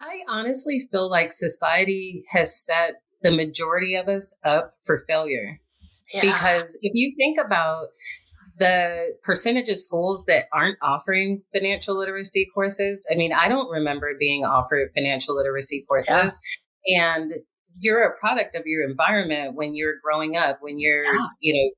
I honestly feel like society has set the majority of us up for failure. Yeah. Because if you think about the percentage of schools that aren't offering financial literacy courses, I mean, I don't remember being offered financial literacy courses. And you're a product of your environment when you're growing up, when you're,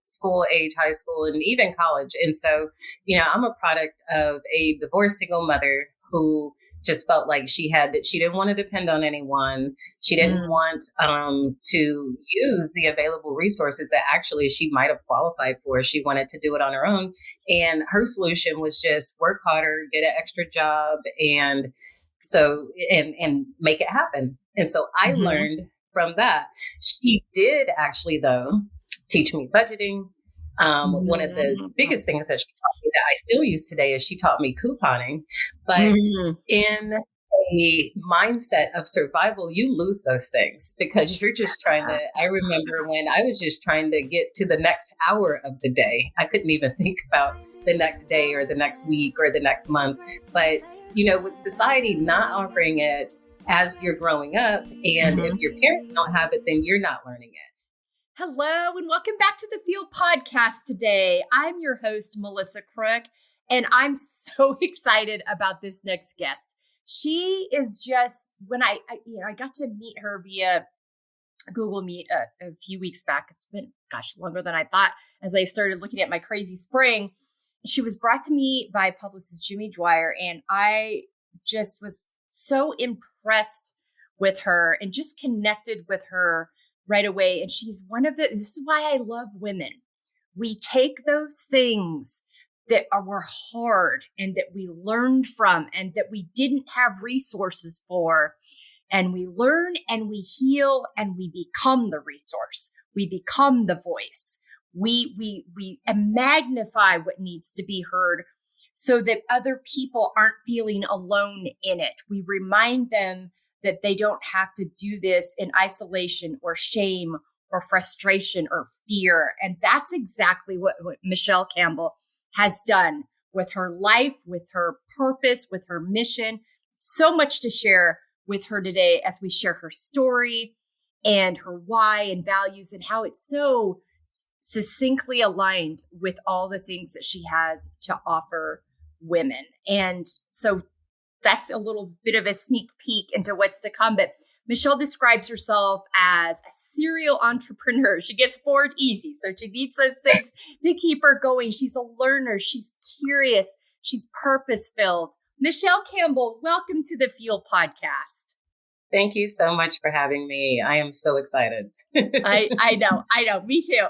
school age, high school, and even college. And so, I'm a product of a divorced single mother who just felt like she didn't want to depend on anyone. She didn't want to use the available resources that actually she might have qualified for. She wanted to do it on her own. And her solution was just work harder, get an extra job, and make it happen. And so I learned from that. She did actually, though, teach me budgeting. One of the biggest things that she taught me that I still use today is she taught me couponing. But in a mindset of survival, you lose those things because you're just I remember when I was just trying to get to the next hour of the day. I couldn't even think about the next day or the next week or the next month. But, with society not offering it as you're growing up, and if your parents don't have it, then you're not learning it. Hello, and welcome back to the F.E.E.L Podcast today. I'm your host, Melissa Crook, and I'm so excited about this next guest. She is just, when I got to meet her via Google Meet a few weeks back. It's been, longer than I thought as I started looking at my crazy spring. She was brought to me by publicist Jimmy Dwyer, and I just was so impressed with her and just connected with her right away. And she's this is why I love women. We take those things that were hard and that we learned from and that we didn't have resources for, and we learn and we heal and we become the resource. We become the voice. We magnify what needs to be heard so that other people aren't feeling alone in it. We remind them that they don't have to do this in isolation or shame or frustration or fear. And that's exactly what Michelle Campbell has done with her life, with her purpose, with her mission. So much to share with her today as we share her story and her why and values and how it's so succinctly aligned with all the things that she has to offer women. And so that's a little bit of a sneak peek into what's to come. But Michelle describes herself as a serial entrepreneur. She gets bored easy, so she needs those things to keep her going. She's a learner. She's curious. She's purpose-filled. Michelle Campbell, welcome to the F.E.E.L Podcast. Thank you so much for having me. I am so excited. I know. Me too.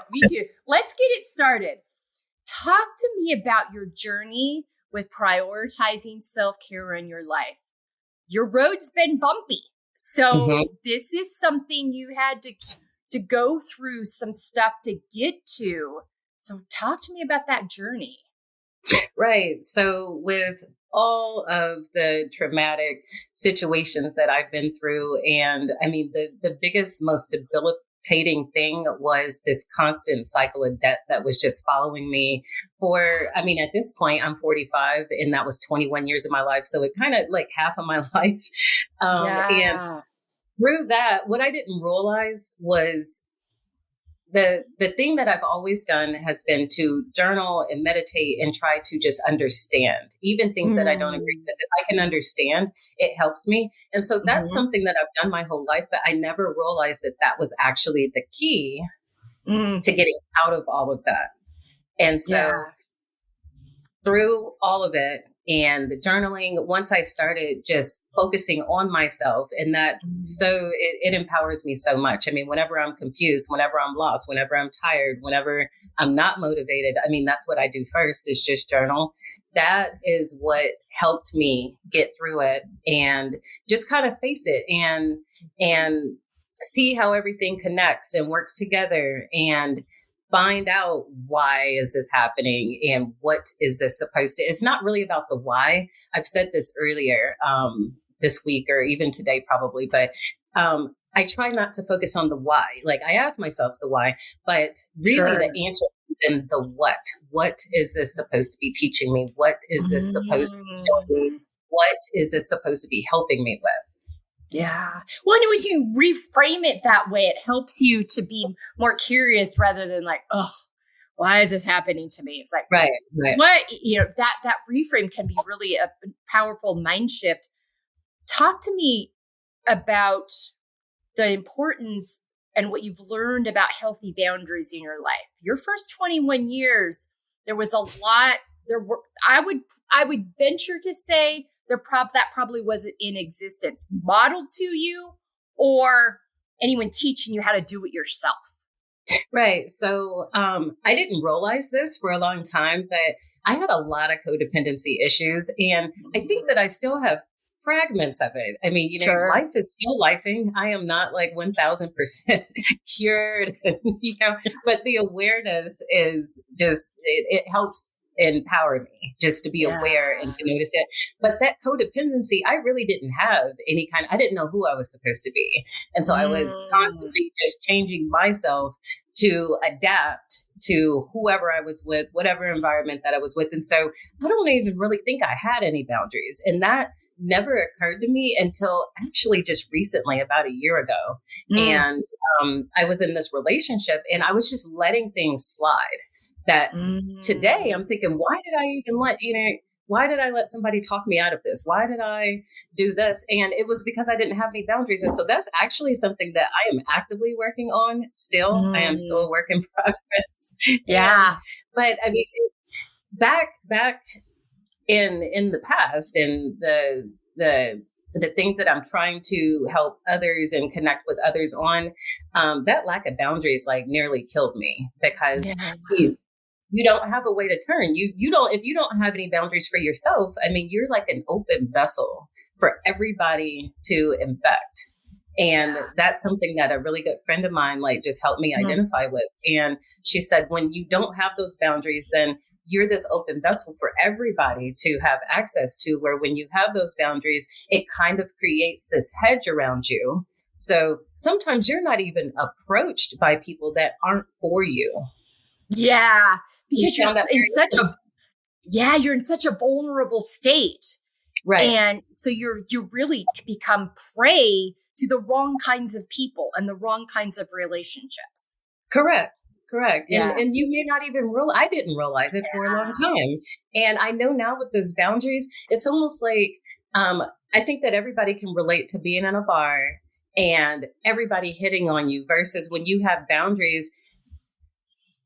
Let's get it started. Talk to me about your journey with prioritizing self-care in your life. Your road's been bumpy. So this is something you had to go through some stuff to get to. So talk to me about that journey. Right. So with all of the traumatic situations that I've been through, and I mean, the biggest, most debilitating thing was this constant cycle of debt that was just following me at this point, I'm 45 and that was 21 years of my life. So it kind of like half of my life. And through that, what I didn't realize was the thing that I've always done has been to journal and meditate and try to just understand, even things that I don't agree with. If I can understand, it helps me. And so that's something that I've done my whole life, but I never realized that was actually the key to getting out of all of that. And so through all of it and the journaling, once I started just focusing on myself, and that, so it empowers me so much. I mean, whenever I'm confused, whenever I'm lost, whenever I'm tired, whenever I'm not motivated, I mean, that's what I do first is just journal. That is what helped me get through it and just kind of face it and see how everything connects and works together and find out why is this happening and what is this supposed to. It's not really about the why. I've said this earlier this week or even today probably, but I try not to focus on the why. Like I ask myself the why, but really the answer is in the what. What is this supposed to be teaching me? What is this supposed to be showing me? What is this supposed to be helping me with? Yeah. Well, and when you reframe it that way, it helps you to be more curious rather than like, oh, why is this happening to me? It's like, Right. what, that reframe can be really a powerful mind shift. Talk to me about the importance and what you've learned about healthy boundaries in your life. Your first 21 years, there was a lot. I would venture to say that probably wasn't in existence, modeled to you, or anyone teaching you how to do it yourself. Right. So I didn't realize this for a long time, but I had a lot of codependency issues. And I think that I still have fragments of it. I mean, Sure. life is still lifing. I am not like 1000% cured, but the awareness is just, it helps empower me just to be aware and to notice it. But that codependency, I really didn't have I didn't know who I was supposed to be. And so I was constantly just changing myself to adapt to whoever I was with, whatever environment that I was with. And so I don't even really think I had any boundaries. And that never occurred to me until actually just recently, about a year ago. And I was in this relationship and I was just letting things slide. That today I'm thinking, why did I let somebody talk me out of this? Why did I do this? And it was because I didn't have any boundaries. And so that's actually something that I am actively working on still. I am still a work in progress. Yeah. But I mean, back in the past and the things that I'm trying to help others and connect with others on, that lack of boundaries like nearly killed me because you don't have a way to turn. If you don't have any boundaries for yourself, I mean, you're like an open vessel for everybody to infect. And that's something that a really good friend of mine, like, just helped me identify with. And she said, when you don't have those boundaries, then you're this open vessel for everybody to have access to, where when you have those boundaries, it kind of creates this hedge around you. So sometimes you're not even approached by people that aren't for you. Yeah. Because you're in such a vulnerable state. Right. And so you really become prey to the wrong kinds of people and the wrong kinds of relationships. Correct. Yeah. And you may not even I didn't realize it for a long time. And I know now with those boundaries, it's almost like, I think that everybody can relate to being in a bar and everybody hitting on you versus when you have boundaries.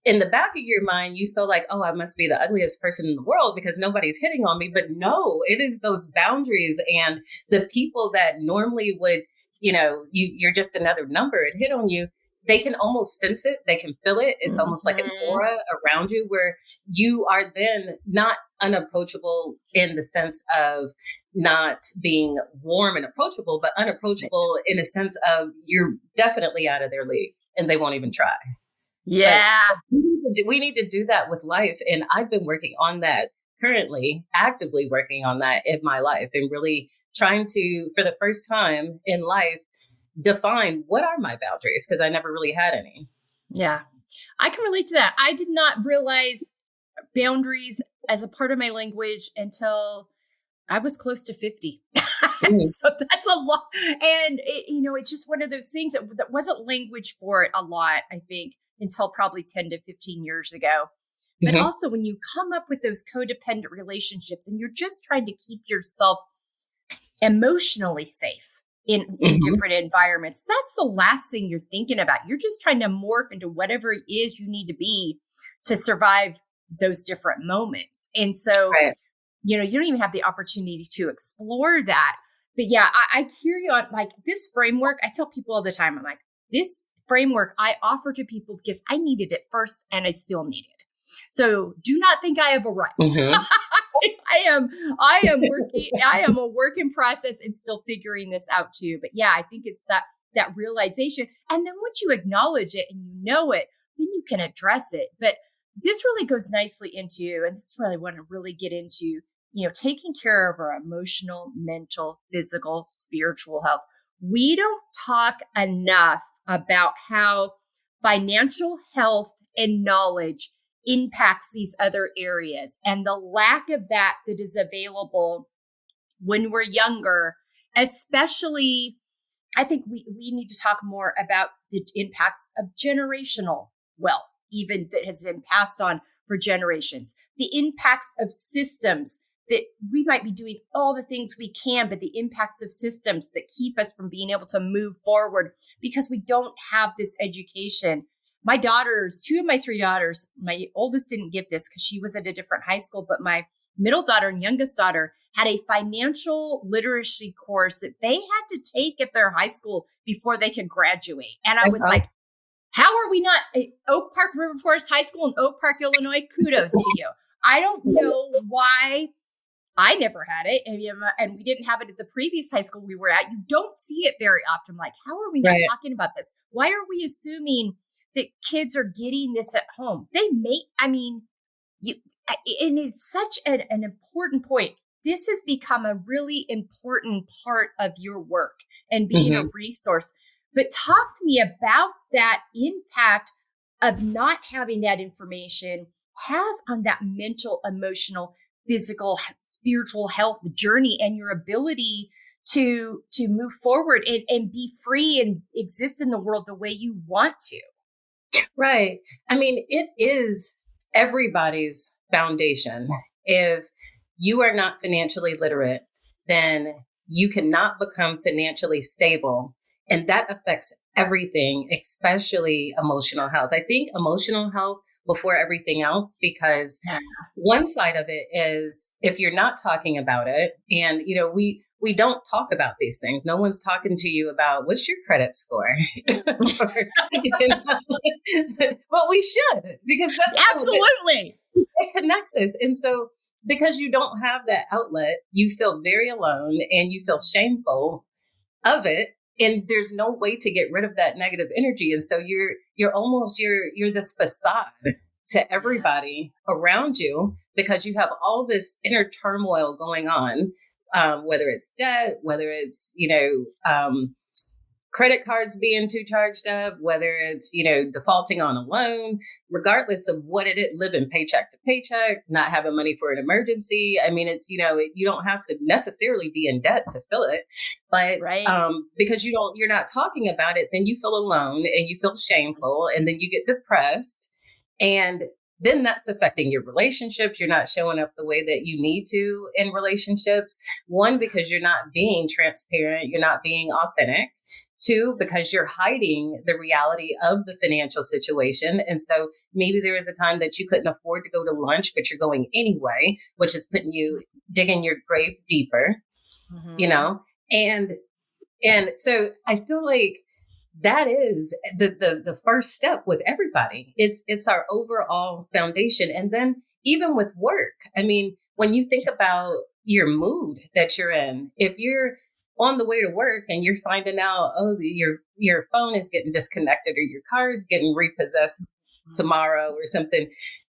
In the back of your mind, you feel like, oh, I must be the ugliest person in the world because nobody's hitting on me. But no, it is those boundaries and the people that normally would, you're just another number and hit on you. They can almost sense it. They can feel it. It's almost like an aura around you where you are then not unapproachable in the sense of not being warm and approachable, but unapproachable in a sense of you're definitely out of their league and they won't even try. Yeah. We need to do that with life. And I've been working on that currently, actively working on that in my life and really trying to, for the first time in life, define what are my boundaries, because I never really had any. Yeah. I can relate to that. I did not realize boundaries as a part of my language until I was close to 50. So that's a lot. And, it's just one of those things that wasn't language for it a lot, I think, until probably 10 to 15 years ago. But also when you come up with those codependent relationships and you're just trying to keep yourself emotionally safe in different environments, that's the last thing you're thinking about. You're just trying to morph into whatever it is you need to be to survive those different moments. And so, you don't even have the opportunity to explore that. But yeah, I hear you on like this framework. I tell people all the time, I'm like, this framework I offer to people because I needed it first and I still need it. So do not think I have arrived. I am working. I am a work in process and still figuring this out too. But yeah, I think it's that realization. And then once you acknowledge it and you know it, then you can address it. But this really goes nicely into, and this is what I want to really get into, taking care of our emotional, mental, physical, spiritual health. We don't talk enough about how financial health and knowledge impacts these other areas, and the lack of that is available when we're younger, especially I think we need to talk more about the impacts of generational wealth, even that has been passed on for generations, the impacts of systems that we might be doing all the things we can, but the impacts of systems that keep us from being able to move forward because we don't have this education. My daughters, 2 of my 3 daughters, my oldest didn't get this because she was at a different high school, but my middle daughter and youngest daughter had a financial literacy course that they had to take at their high school before they could graduate. And I was like, how are we not Oak Park River Forest High School in Oak Park, Illinois? Kudos to you. I don't know why I never had it. And we didn't have it at the previous high school we were at. You don't see it very often. Like, how are we not talking about this? Why are we assuming that kids are getting this at home? They may, and it's such an important point. This has become a really important part of your work and being a resource. But talk to me about that impact of not having that information has on that mental, emotional, physical, spiritual health journey and your ability to move forward and be free and exist in the world the way you want to. Right. I mean, it is everybody's foundation. If you are not financially literate, then you cannot become financially stable. And that affects everything, especially emotional health. I think emotional health before everything else, because one side of it is if you're not talking about it, and, we don't talk about these things. No one's talking to you about what's your credit score. But we should, because that's absolutely it connects us. And so because you don't have that outlet, you feel very alone and you feel shameful of it. And there's no way to get rid of that negative energy. And so you're this facade to everybody around you because you have all this inner turmoil going on, whether it's debt, whether it's, credit cards being too charged up, whether it's, defaulting on a loan, regardless of what it is, living paycheck to paycheck, not having money for an emergency. I mean, it's, you don't have to necessarily be in debt to feel it, but because you're not talking about it, then you feel alone and you feel shameful and then you get depressed. And then that's affecting your relationships. You're not showing up the way that you need to in relationships. 1, because you're not being transparent. You're not being authentic. 2, because you're hiding the reality of the financial situation. And so maybe there is a time that you couldn't afford to go to lunch, but you're going anyway, which is putting you digging your grave deeper, and so I feel like that is the first step with everybody. It's our overall foundation. And then even with work, I mean, when you think about your mood that you're in, if you're on the way to work and you're finding out, your phone is getting disconnected or your car is getting repossessed tomorrow or something,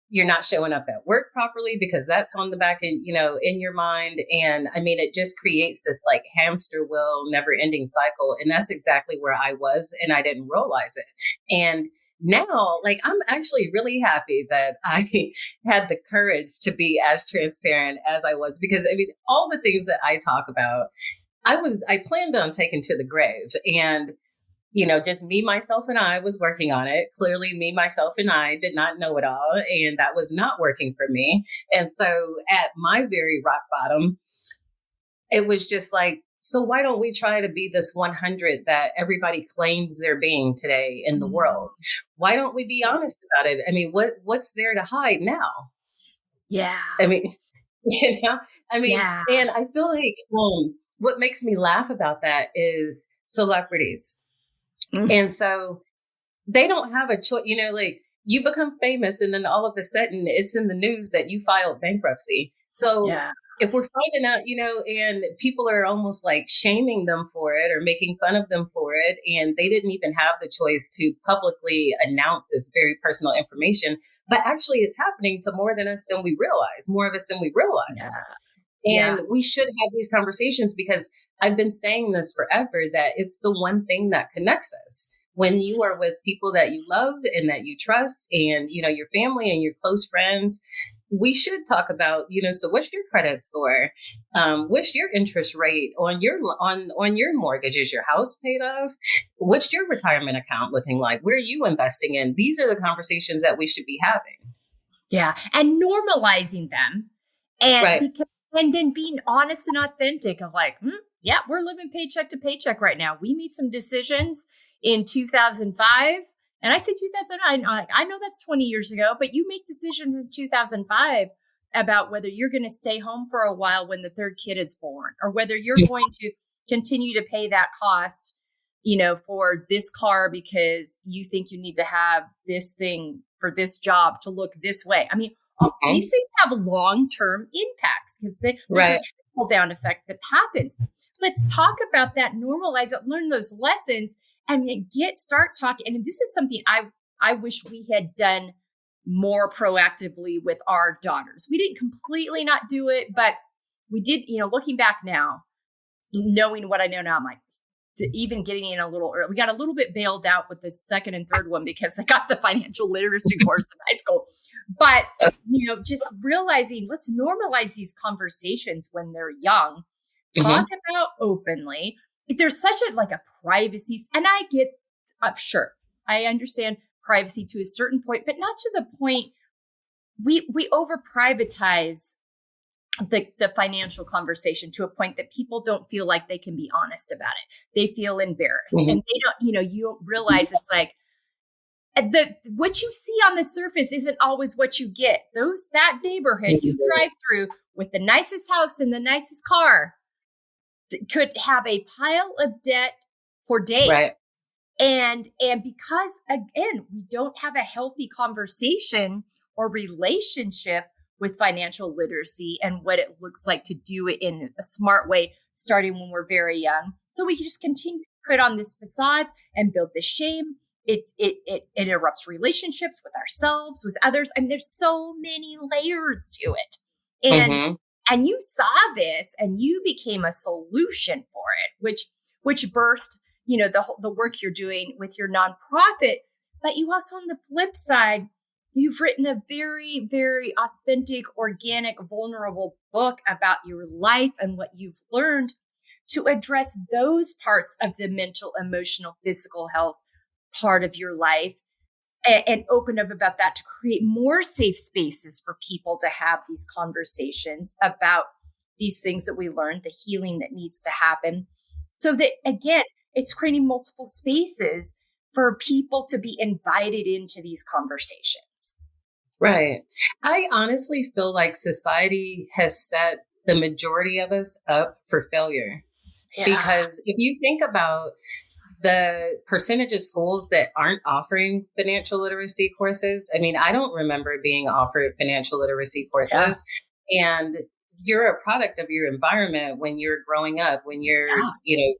you're not showing up at work properly because that's on the back end, in your mind. And I mean, it just creates this like hamster wheel, never ending cycle. And that's exactly where I was. And I didn't realize it. And now, like, I'm actually really happy that I had the courage to be as transparent as I was, because I mean, all the things that I talk about, I planned on taking to the grave. And just me, myself, and I was working on it. Clearly, me, myself, and I did not know it all. And that was not working for me. And so at my very rock bottom, it was just like, so why don't we try to be this 100 that everybody claims they're being today in the world? Why don't we be honest about it? I mean, what's there to hide now? Yeah. I mean, and I feel like what makes me laugh about that is celebrities. And so they don't have a choice, like you become famous and then all of a sudden it's in the news that you filed bankruptcy. So if we're finding out, and people are almost like shaming them for it or making fun of them for it, and they didn't even have the choice to publicly announce this very personal information, but actually it's happening to more of us than we realize. And we should have these conversations because I've been saying this forever, that it's the one thing that connects us. When you are with people that you love and that you trust and, your family and your close friends, we should talk about, so what's your credit score? What's your interest rate on your mortgage? Is your house paid off? What's your retirement account looking like? What are you investing in? These are the conversations that we should be having. Yeah. And normalizing them. And right. and then being honest and authentic of like, yeah, we're living paycheck to paycheck right now. We made some decisions in 2005. And I say 2009, I know that's 20 years ago, but you make decisions in 2005 about whether you're going to stay home for a while when the third kid is born, or whether you're going to continue to pay that cost, for this car because you think you need to have this thing for this job to look this way. I mean, these things have long-term impacts because there's a trickle-down effect that happens. Let's talk about that, normalize it, learn those lessons, and start talking. And this is something I wish we had done more proactively with our daughters. We didn't completely not do it, but we did, looking back now, knowing what I know now, I'm like, even getting in a little early. We got a little bit bailed out with the second and third one because they got the financial literacy course in high school. But, just realizing, let's normalize these conversations when they're young, talk about openly. There's such a privacy, and I get, sure, I understand privacy to a certain point, but not to the point we over privatize the financial conversation to a point that people don't feel like they can be honest about it. They feel embarrassed, and they don't, you don't realize it's like what you see on the surface isn't always what you get. That neighborhood you drive through with the nicest house and the nicest car could have a pile of debt for days. Right. And because, again, we don't have a healthy conversation or relationship with financial literacy and what it looks like to do it in a smart way, starting when we're very young. So we can just continue to put on these facades and build this shame. It interrupts relationships with ourselves, with others. I mean, there's so many layers to it. And you saw this and you became a solution for it, which birthed, the work you're doing with your nonprofit. But you also, on the flip side, you've written a very, very authentic, organic, vulnerable book about your life and what you've learned to address those parts of the mental, emotional, physical health part of your life, and open up about that to create more safe spaces for people to have these conversations about these things that we learned, the healing that needs to happen. So that, again, it's creating multiple spaces for people to be invited into these conversations. Right. I honestly feel like society has set the majority of us up for failure. Yeah. Because if you think about the percentage of schools that aren't offering financial literacy courses, I mean, I don't remember being offered financial literacy courses. Yeah. And you're a product of your environment when you're growing up, when you're,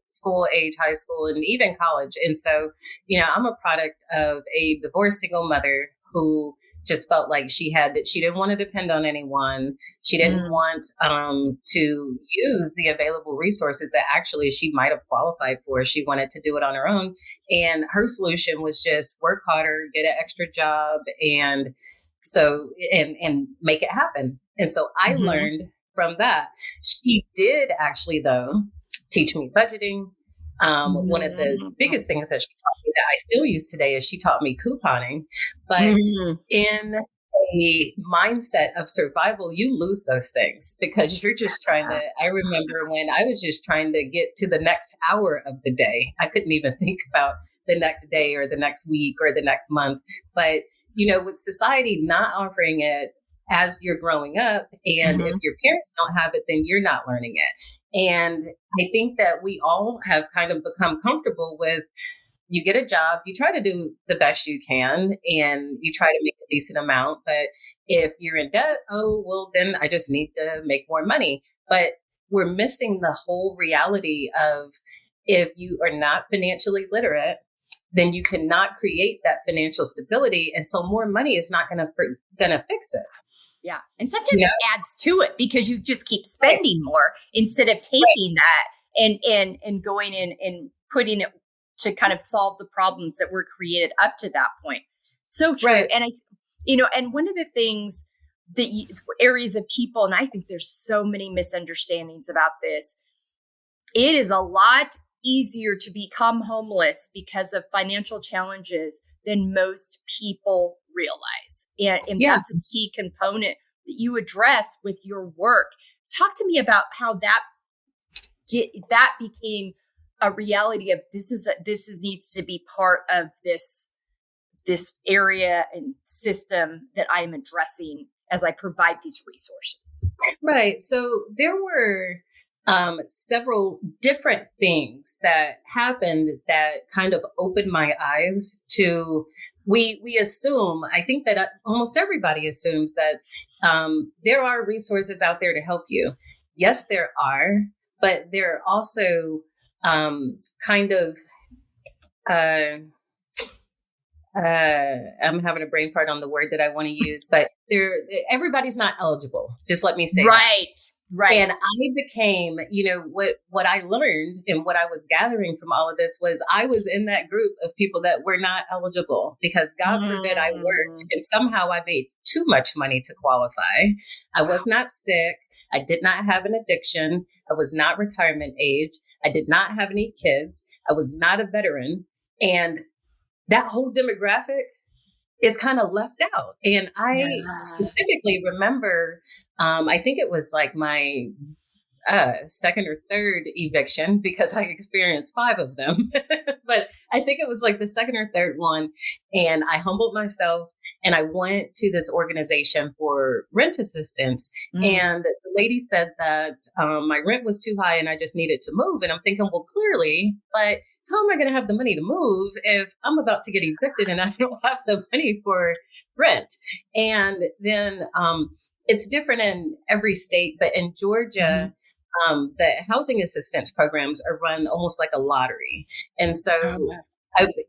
school age, high school, and even college. And so, I'm a product of a divorced single mother who just felt like she didn't want to depend on anyone. She didn't want to use the available resources that actually she might have qualified for. She wanted to do it on her own. And her solution was just work harder, get an extra job, and make it happen. And so I learned from that. She did actually, though, teach me budgeting. One of the biggest things that she taught me that I still use today is she taught me couponing. But in a mindset of survival, you lose those things because you're just I remember when I was just trying to get to the next hour of the day. I couldn't even think about the next day or the next week or the next month. But, with society not offering it as you're growing up, and if your parents don't have it, then you're not learning it. And I think that we all have kind of become comfortable with, you get a job, you try to do the best you can, and you try to make a decent amount. But if you're in debt, then I just need to make more money. But we're missing the whole reality of, if you are not financially literate, then you cannot create that financial stability. And so more money is not gonna fix it. Yeah. And sometimes it adds to it because you just keep spending more instead of taking that and going in and putting it to kind of solve the problems that were created up to that point. So true. Right. And and one of the things the areas of people, and I think there's so many misunderstandings about this. It is a lot easier to become homeless because of financial challenges than most people realize. And that's a key component that you address with your work. Talk to me about how that became a reality of this needs to be part of this area and system that I'm addressing as I provide these resources. Right. So there were several different things that happened that kind of opened my eyes to, we assume, I think that almost everybody assumes that there are resources out there to help you. Yes, there are, but there are also kind of, I'm having a brain fart on the word that I want to use, but everybody's not eligible. Just let me say right. that. Right. And I became, what I learned and what I was gathering from all of this was I was in that group of people that were not eligible because God forbid I worked and somehow I made too much money to qualify. I was not sick. I did not have an addiction. I was not retirement age. I did not have any kids. I was not a veteran. And that whole demographic is kind of left out. And I specifically remember, I think it was like my second or third eviction because I experienced 5 of them. But I think it was like the second or third one. And I humbled myself and I went to this organization for rent assistance. And the lady said that my rent was too high and I just needed to move. And I'm thinking, well, clearly, but how am I going to have the money to move if I'm about to get evicted and I don't have the money for rent? And then it's different in every state, but in Georgia, the housing assistance programs are run almost like a lottery. And so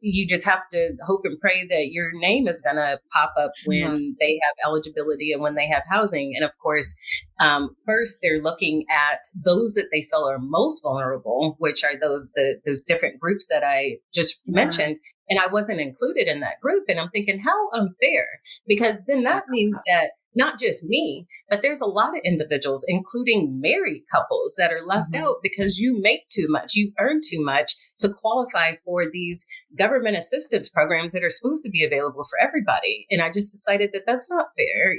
you just have to hope and pray that your name is going to pop up when they have eligibility and when they have housing. And of course, first they're looking at those that they feel are most vulnerable, which are those different groups that I just mentioned. And I wasn't included in that group. And I'm thinking, how unfair? Because then that means that not just me, but there's a lot of individuals, including married couples, that are left out because you make too much, you earn too much to qualify for these government assistance programs that are supposed to be available for everybody. And I just decided that that's not fair.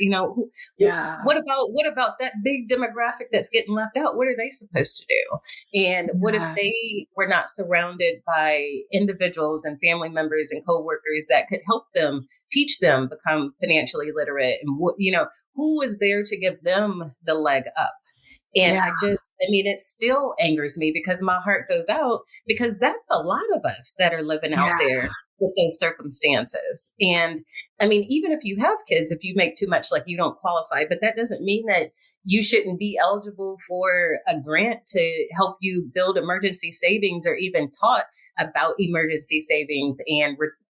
What about that big demographic that's getting left out? What are they supposed to do? And what if they were not surrounded by individuals and family members and coworkers that could help them, teach them, become financially literate? And who is there to give them the leg up? And it still angers me because my heart goes out because that's a lot of us that are living out there with those circumstances. And I mean, even if you have kids, if you make too much, like you don't qualify, but that doesn't mean that you shouldn't be eligible for a grant to help you build emergency savings or even taught about emergency savings and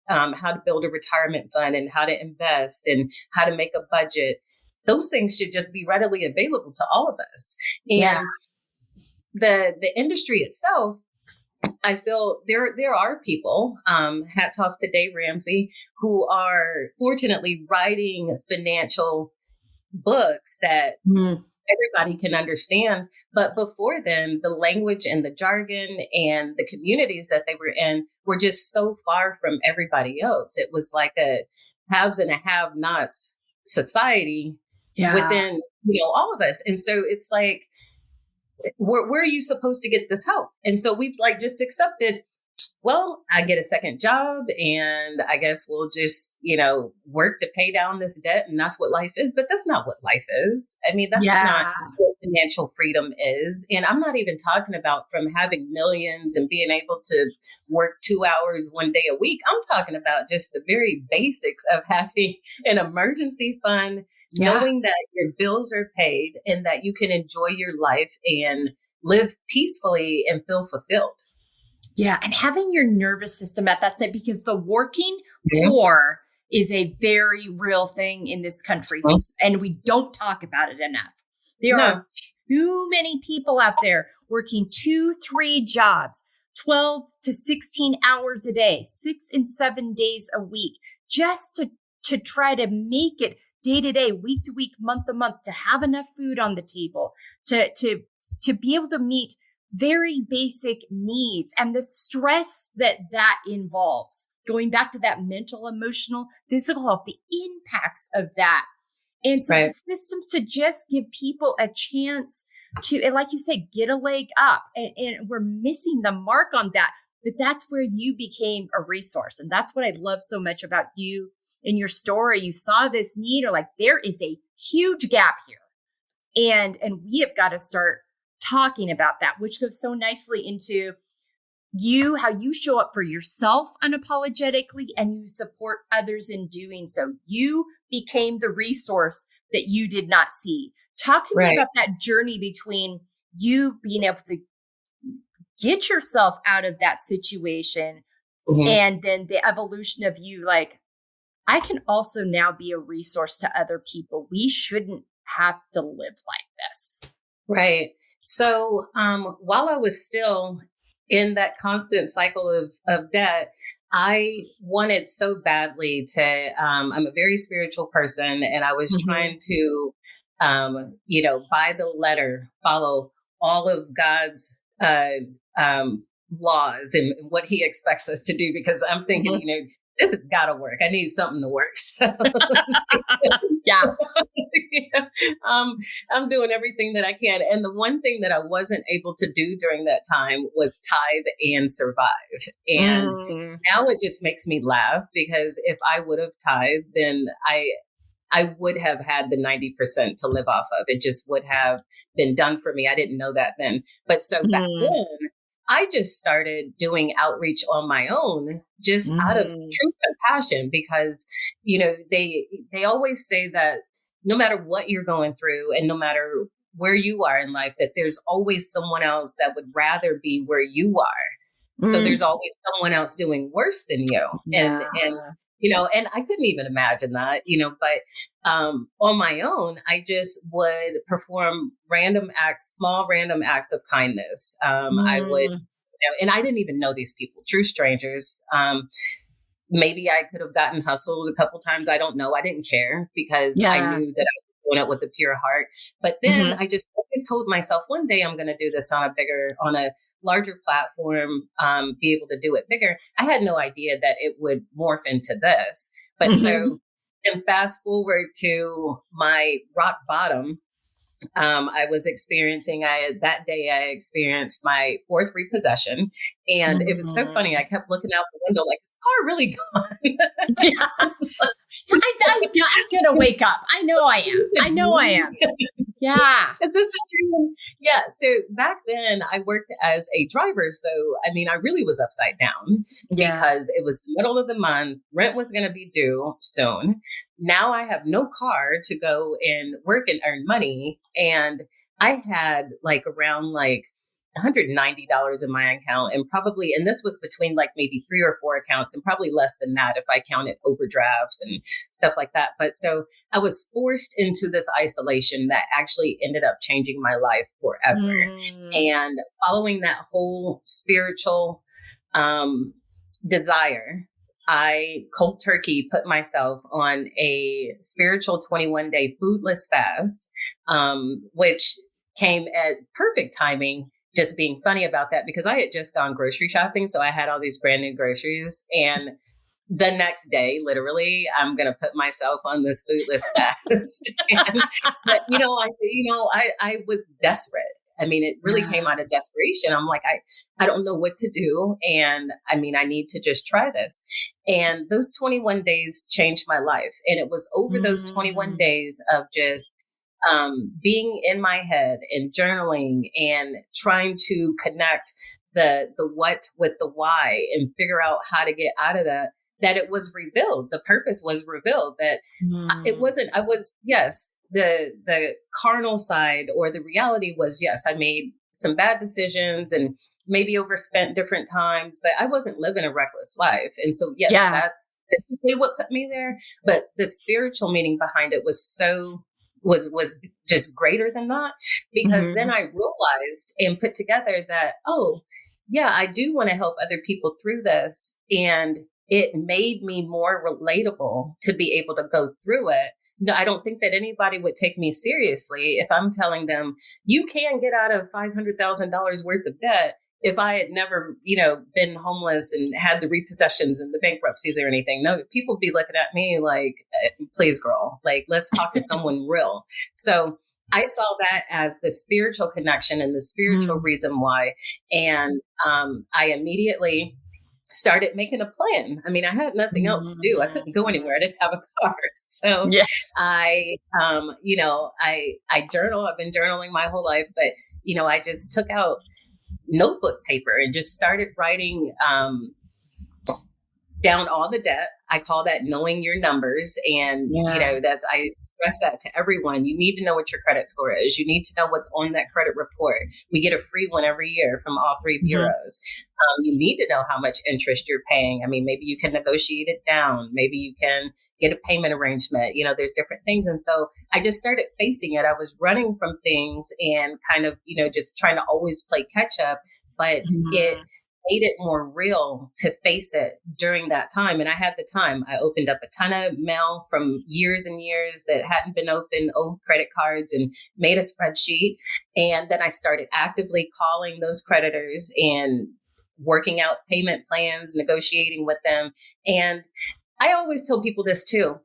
how to build a retirement fund and how to invest and how to make a budget. Those things should just be readily available to all of us. And the industry itself, I feel there are people, hats off to Dave Ramsey, who are fortunately writing financial books that everybody can understand. But before then, the language and the jargon and the communities that they were in were just so far from everybody else. It was like a haves and a have-nots society within, all of us. And so it's like, where are you supposed to get this help? And so we've just accepted, well, I get a second job and I guess we'll just, work to pay down this debt. And that's what life is. But that's not what life is. I mean, that's not what financial freedom is. And I'm not even talking about from having millions and being able to work 2 hours one day a week. I'm talking about just the very basics of having an emergency fund, knowing that your bills are paid and that you can enjoy your life and live peacefully and feel fulfilled. Yeah. And having your nervous system at that state, because the working poor is a very real thing in this country. And we don't talk about it enough. There are too many people out there working 2-3 jobs, 12 to 16 hours a day, 6 and 7 days a week, just to try to make it day to day, week to week, month to month, to have enough food on the table, to be able to meet very basic needs, and the stress that involves, going back to that mental, emotional, physical health, the impacts of that. And so the systems to just give people a chance to, and like you say, get a leg up. And we're missing the mark on that. But that's where you became a resource. And that's what I love so much about you in your story. You saw this need, or like, there is a huge gap here. And we have got to start talking about that, which goes so nicely into how you show up for yourself unapologetically, and you support others in doing so. You became the resource that you did not see. Talk to me about that journey between you being able to get yourself out of that situation, and then the evolution of you, like, I can also now be a resource to other people. We shouldn't have to live like this. Right. So while I was still in that constant cycle of debt, I wanted so badly to, I'm a very spiritual person, and I was trying to, by the letter, follow all of God's laws and what he expects us to do, because I'm thinking, this has got to work. I need something to work. So, I'm doing everything that I can. And the one thing that I wasn't able to do during that time was tithe and survive. And now it just makes me laugh, because if I would have tithed, then I would have had the 90% to live off of. It just would have been done for me. I didn't know that then. But so back then, I just started doing outreach on my own, just out of true compassion, because, they always say that no matter what you're going through and no matter where you are in life, that there's always someone else that would rather be where you are. So there's always someone else doing worse than you. And and I couldn't even imagine that, but on my own, I just would perform small random acts of kindness. I would, and I didn't even know these people, true strangers. Maybe I could have gotten hustled a couple times. I don't know. I didn't care, because I knew that I was doing it with a pure heart. But then I just always told myself, one day I'm going to do this on a larger platform, be able to do it bigger. I had no idea that it would morph into this. But so, and fast forward to my rock bottom, I was experiencing, that day I experienced my 4th repossession, and it was so funny. I kept looking out the window like, is the car really gone? I'm going to wake up. I know I am. Yeah. Is this a dream? Yeah. So back then I worked as a driver. So, I really was upside down because it was the middle of the month. Rent was going to be due soon. Now I have no car to go and work and earn money. And I had around $190 in my account, and this was between maybe 3 or 4 accounts, and probably less than that if I counted overdrafts and stuff like that. But so I was forced into this isolation that actually ended up changing my life forever. And following that whole spiritual desire, I cold turkey put myself on a spiritual 21-day foodless fast, which came at perfect timing. Just being funny about that, because I had just gone grocery shopping. So I had all these brand new groceries, and the next day, literally, I'm going to put myself on this foodless fast. But, I was desperate. It really came out of desperation. I'm like, I don't know what to do. And I need to just try this. And those 21 days changed my life. And it was over those 21 days of just being in my head and journaling and trying to connect the what with the why and figure out how to get out of that it was revealed. The purpose was revealed, that it wasn't, the carnal side or the reality was, yes, I made some bad decisions and maybe overspent different times, but I wasn't living a reckless life. And so, that's basically what put me there. But the spiritual meaning behind it was was just greater than that, because then I realized and put together that, I do want to help other people through this. And it made me more relatable to be able to go through it. No, I don't think that anybody would take me seriously if I'm telling them you can get out of $500,000 worth of debt if I had never, been homeless and had the repossessions and the bankruptcies or anything. No, people would be looking at me like, please, girl, like, let's talk to someone real. So I saw that as the spiritual connection and the spiritual reason why. And I immediately started making a plan. I mean, I had nothing else to do. I couldn't go anywhere. I didn't have a car. So I journal. I've been journaling my whole life, but, I just took out notebook paper and just started writing down all the debt. I call that knowing your numbers. And, I stress that to everyone. You need to know what your credit score is. You need to know what's on that credit report. We get a free one every year from all three bureaus. You need to know how much interest you're paying. I mean, maybe you can negotiate it down. Maybe you can get a payment arrangement. There's different things. And so I just started facing it. I was running from things and kind of, just trying to always play catch up, but it made it more real to face it during that time. And I had the time. I opened up a ton of mail from years and years that hadn't been opened, old credit cards, and made a spreadsheet. And then I started actively calling those creditors and working out payment plans, negotiating with them. And I always tell people this too.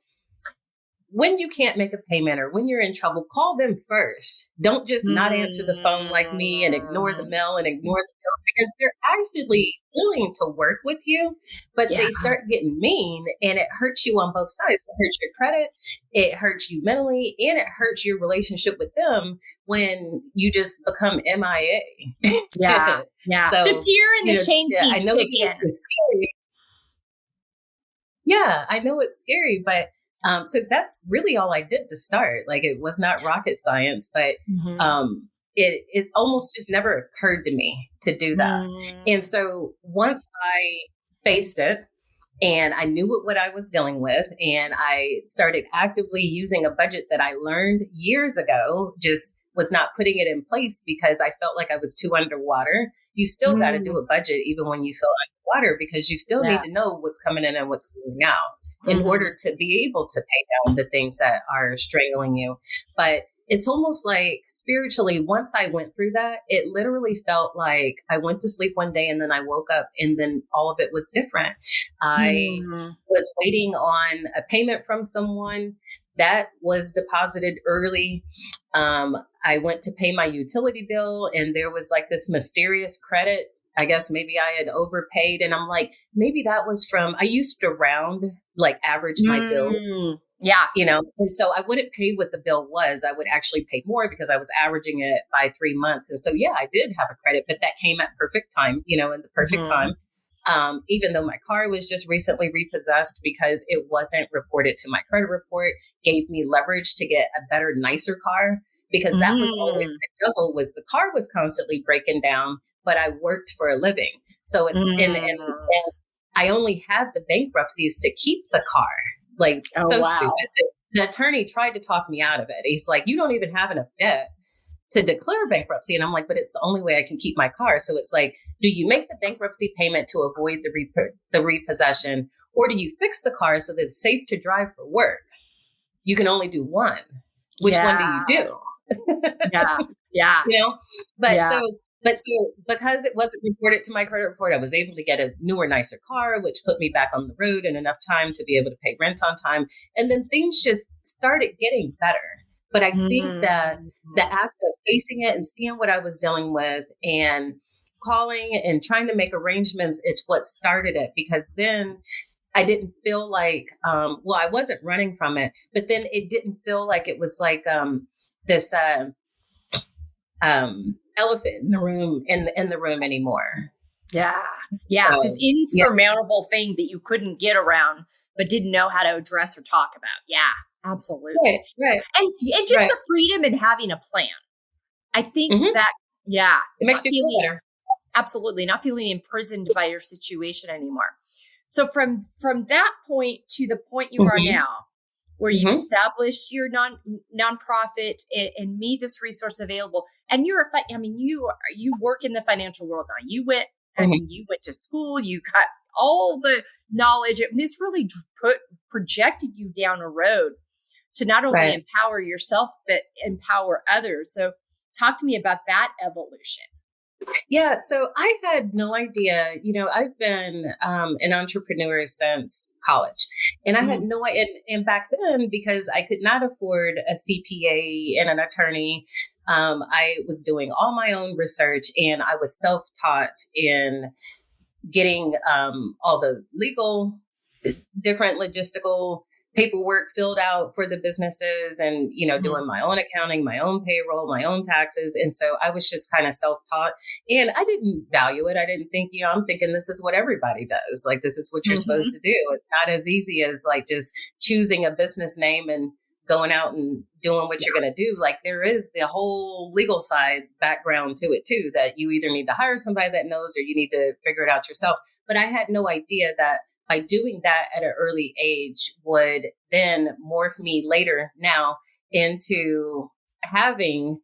When you can't make a payment or when you're in trouble, call them first. Don't just not answer the phone like me and ignore the mail and ignore the bills, because they're actually willing to work with you, but they start getting mean, and it hurts you on both sides. It hurts your credit, it hurts you mentally, and it hurts your relationship with them when you just become MIA. Yeah. So, the fear and the shame piece. I know it's scary. Yeah, I know it's scary, but so that's really all I did to start. Like, it was not rocket science, but it almost just never occurred to me to do that. And so once I faced it and I knew what I was dealing with, and I started actively using a budget that I learned years ago, just was not putting it in place because I felt like I was too underwater. You still got to do a budget even when you feel underwater, because you still need to know what's coming in and what's going out in order to be able to pay down the things that are strangling you. But it's almost like spiritually, once I went through that, it literally felt like I went to sleep one day and then I woke up and then all of it was different. I was waiting on a payment from someone that was deposited early. I went to pay my utility bill and there was like this mysterious credit. I guess maybe I had overpaid, and I'm like, maybe that was from, I used to average my bills. Yeah. And so I wouldn't pay what the bill was. I would actually pay more because I was averaging it by 3 months. And so, I did have a credit, but that came at perfect time, in the perfect time. Even though my car was just recently repossessed, because it wasn't reported to my credit report, gave me leverage to get a better, nicer car, because that was always the struggle. Was the car was constantly breaking down, but I worked for a living. So it's, and I only had the bankruptcies to keep the car. Like, stupid. The attorney tried to talk me out of it. He's like, you don't even have enough debt to declare bankruptcy. And I'm like, but it's the only way I can keep my car. So it's like, do you make the bankruptcy payment to avoid the repossession, or do you fix the car so that it's safe to drive for work? You can only do one. Which one do you do? But so because it wasn't reported to my credit report, I was able to get a newer, nicer car, which put me back on the road in enough time to be able to pay rent on time. And then things just started getting better. But I think that the act of facing it and seeing what I was dealing with and calling and trying to make arrangements, it's what started it. Because then I didn't feel like, I wasn't running from it, but then it didn't feel like it was like this elephant in the room in the room anymore. So, this insurmountable thing that you couldn't get around but didn't know how to address or talk about. Absolutely. Right. And just the freedom in having a plan. I think that it makes you feel better. Absolutely, not feeling imprisoned by your situation anymore. So from that point to the point you are now, where you established your nonprofit and made this resource available, and you work in the financial world now. You went, you went to school. You got all the knowledge. This really projected you down a road to not only empower yourself, but empower others. So talk to me about that evolution. Yeah. So I had no idea, I've been an entrepreneur since college, and I had no idea. And back then, because I could not afford a CPA and an attorney, I was doing all my own research, and I was self-taught in getting all the legal, different logistical paperwork filled out for the businesses, and, doing my own accounting, my own payroll, my own taxes. And so I was just kind of self-taught, and I didn't value it. I didn't think, I'm thinking this is what everybody does. Like, this is what you're supposed to do. It's not as easy as like just choosing a business name and going out and doing what you're going to do. Like, there is the whole legal side background to it too, that you either need to hire somebody that knows, or you need to figure it out yourself. But I had no idea that by doing that at an early age would then morph me later now into having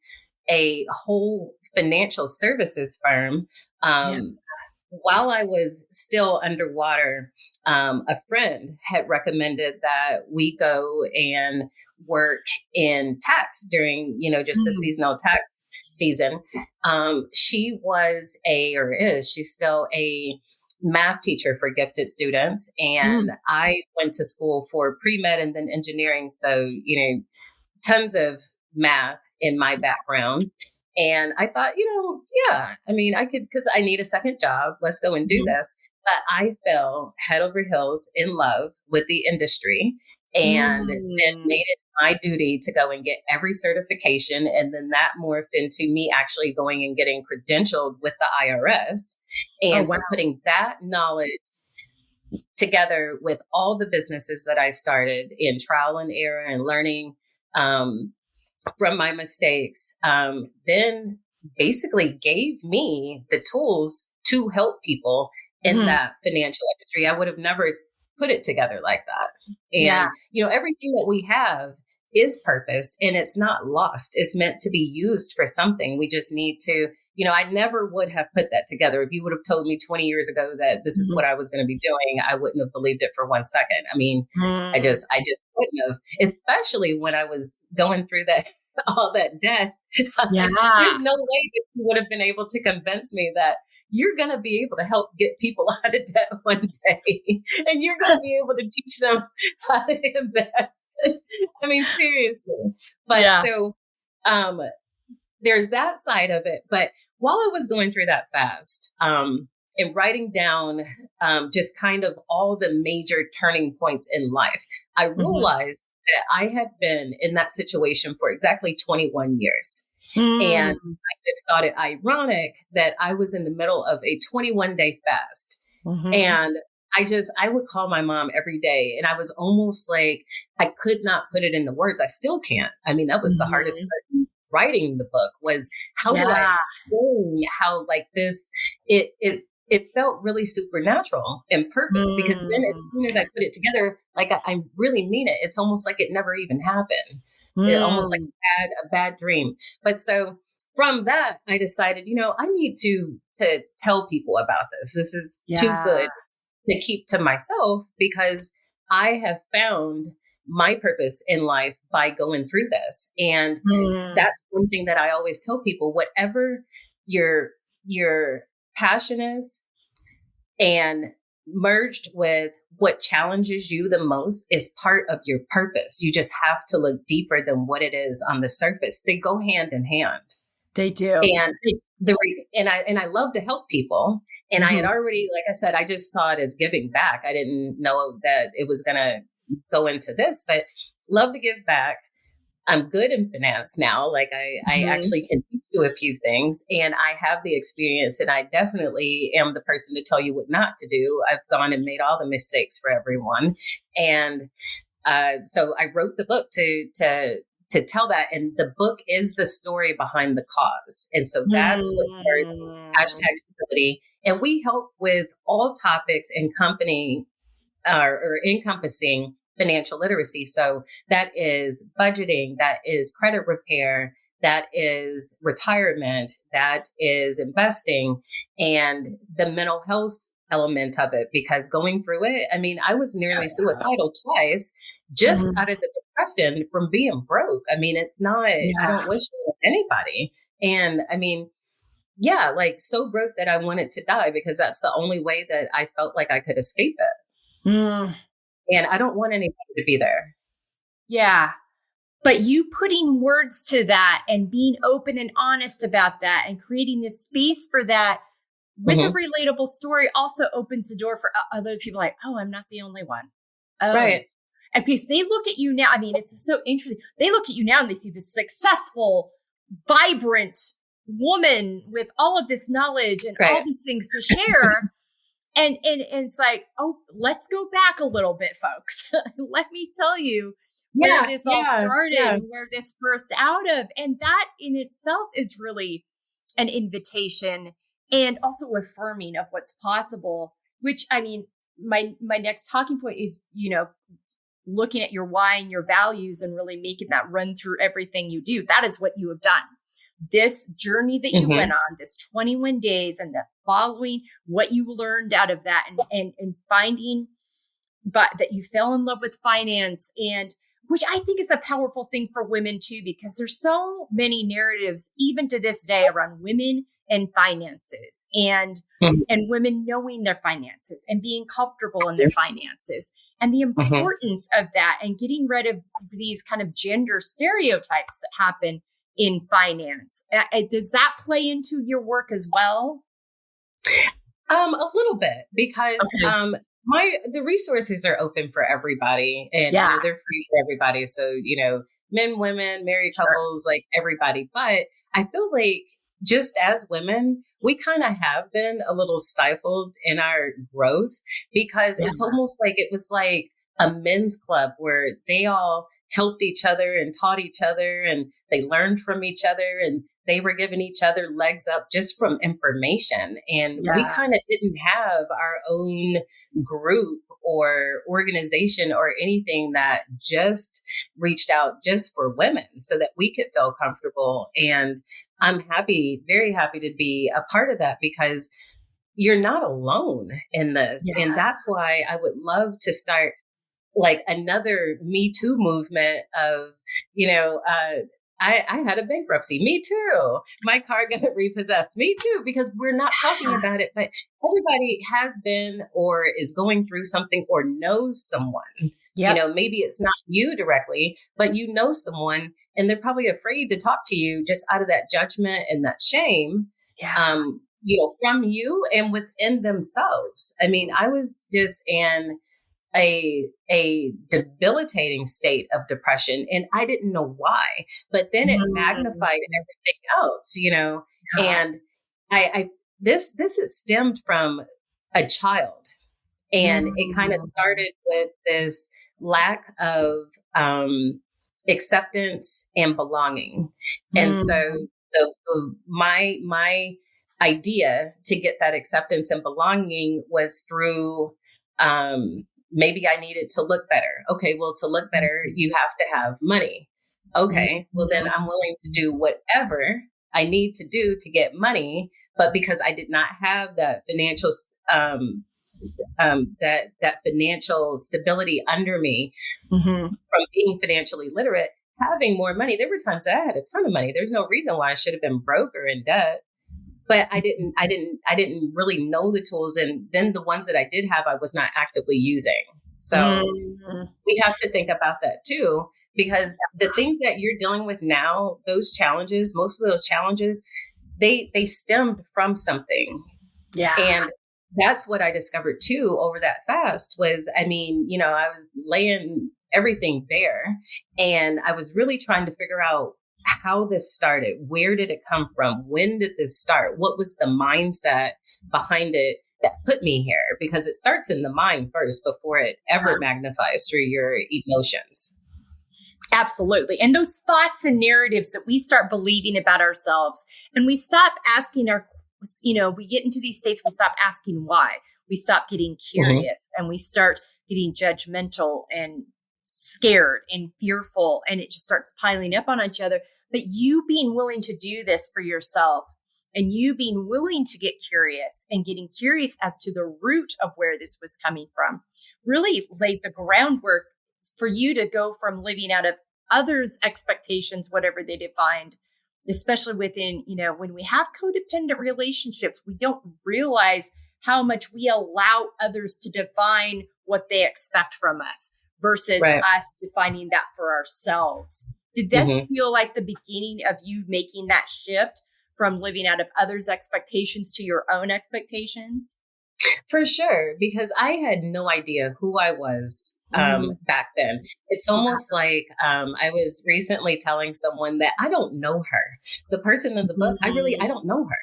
a whole financial services firm. While I was still underwater, a friend had recommended that we go and work in tax during, just the seasonal tax season. She was she's still a math teacher for gifted students. And I went to school for pre-med and then engineering. So, tons of math in my background. And I thought, I could, because I need a second job. Let's go and do this. But I fell head over heels in love with the industry, and then made it my duty to go and get every certification. And then that morphed into me actually going and getting credentialed with the IRS. And so putting that knowledge together with all the businesses that I started in trial and error and learning from my mistakes, then basically gave me the tools to help people in that financial industry. I would have never put it together like that. And, everything that we have is purposed, and it's not lost. It's meant to be used for something. We just need to, I never would have put that together. If you would have told me 20 years ago that this is what I was going to be doing, I wouldn't have believed it for 1 second. I mean, I just wouldn't have, especially when I was going through all that debt. There's no way that you would have been able to convince me that you're going to be able to help get people out of debt one day, and you're going to be able to teach them how to invest. I mean, seriously. But so, there's that side of it. But while I was going through that fast, and writing down just kind of all the major turning points in life, I realized that I had been in that situation for exactly 21 years. And I just thought it ironic that I was in the middle of a 21-day fast. And I would call my mom every day, and I was almost like, I could not put it into words. I still can't. I mean, that was the hardest part. Writing the book was how do I explain how like this, it felt really supernatural and purpose, because then as soon as I put it together, like I really mean it. It's almost like it never even happened. It almost like a bad dream. But so from that, I decided, I need to tell people about this. This is too good to keep to myself, because I have found my purpose in life by going through this. And that's one thing that I always tell people: whatever your passion is, and merged with what challenges you the most, is part of your purpose. You just have to look deeper than what it is on the surface. They go hand in hand. They do. And I love to help people. And I had already, like I said, I just saw it as giving back. I didn't know that it was going to go into this, but love to give back. I'm good in finance now. Like I actually can teach you a few things, and I have the experience, and I definitely am the person to tell you what not to do. I've gone and made all the mistakes for everyone. And so I wrote the book to tell that. And the book is the story behind the cause. And so that's what #stability. And we help with all topics encompassing financial literacy. So that is budgeting, that is credit repair, that is retirement, that is investing, and the mental health element of it, because going through it, I mean, I was nearly suicidal twice just out of the depression from being broke. I mean, it's not, I don't wish it on anybody. And I mean, yeah, like so broke that I wanted to die because that's the only way that I felt like I could escape it. And I don't want anybody to be there. Yeah. But you putting words to that and being open and honest about that and creating this space for that with a relatable story also opens the door for other people like, oh, I'm not the only one. Oh. Right. And because they look at you now, I mean, it's so interesting. They look at you now and they see this successful, vibrant woman with all of this knowledge and all these things to share. And it's like, oh, let's go back a little bit, folks. Let me tell you where this all started and where this birthed out of. And that in itself is really an invitation and also affirming of what's possible, which, I mean, my next talking point is, you know, looking at your why and your values and really making that run through everything you do. That is what you have done. This journey that you went on, this 21 days and the following what you learned out of that and finding, but that you fell in love with finance, and which I think is a powerful thing for women too, because there's so many narratives even to this day around women and finances and women knowing their finances and being comfortable in their finances and the importance of that and getting rid of these kind of gender stereotypes that happen in finance. Does that play into your work as well? A little bit, because the resources are open for everybody, and you know, they're free for everybody. So, you know, men, women, married couples, like everybody. But I feel like just as women, we kind of have been a little stifled in our growth, because it's almost like it was like a men's club where they all helped each other and taught each other, and they learned from each other, and they were giving each other legs up just from information. And we kind of didn't have our own group or organization or anything that just reached out just for women so that we could feel comfortable. And I'm happy, very happy to be a part of that, because you're not alone in this. And that's why I would love to start like another Me Too movement of, you know, I had a bankruptcy. Me too. My car got repossessed. Me too. Because we're not talking about it, but everybody has been or is going through something or knows someone. You know, maybe it's not you directly, but you know someone, and they're probably afraid to talk to you just out of that judgment and that shame. You know, from you and within themselves. I mean, I was just in a debilitating state of depression, and I didn't know why, but then it magnified everything else, you know. And this had stemmed from a child, and it kind of started with this lack of acceptance and belonging. And so my idea to get that acceptance and belonging was through maybe I needed to look better. Okay, well, to look better, you have to have money. Okay, well, then I'm willing to do whatever I need to do to get money. But because I did not have that financial that financial stability under me from being financially literate, having more money, there were times that I had a ton of money. There's no reason why I should have been broke or in debt. But I didn't really know the tools. And then the ones that I did have, I was not actively using. So we have to think about that too, because the things that you're dealing with now, those challenges, most of those challenges, they stemmed from something. And that's what I discovered too over that fast was, I mean, you know, I was laying everything bare, and I was really trying to figure out how this started. Where did it come from? When did this start? What was the mindset behind it that put me here? Because it starts in the mind first before it ever magnifies through your emotions. Absolutely. And those thoughts and narratives that we start believing about ourselves, and we stop asking you know, we get into these states, we stop asking why. We stop getting curious, and we start getting judgmental and scared and fearful, and it just starts piling up on each other. But you being willing to do this for yourself and you being willing to get curious and getting curious as to the root of where this was coming from really laid the groundwork for you to go from living out of others' expectations, whatever they defined, especially within, when we have codependent relationships, we don't realize how much we allow others to define what they expect from us versus us defining that for ourselves. Did this feel like the beginning of you making that shift from living out of others' expectations to your own expectations? For sure, because I had no idea who I was back then. It's almost like I was recently telling someone that I don't know her. The person in the book, I don't know her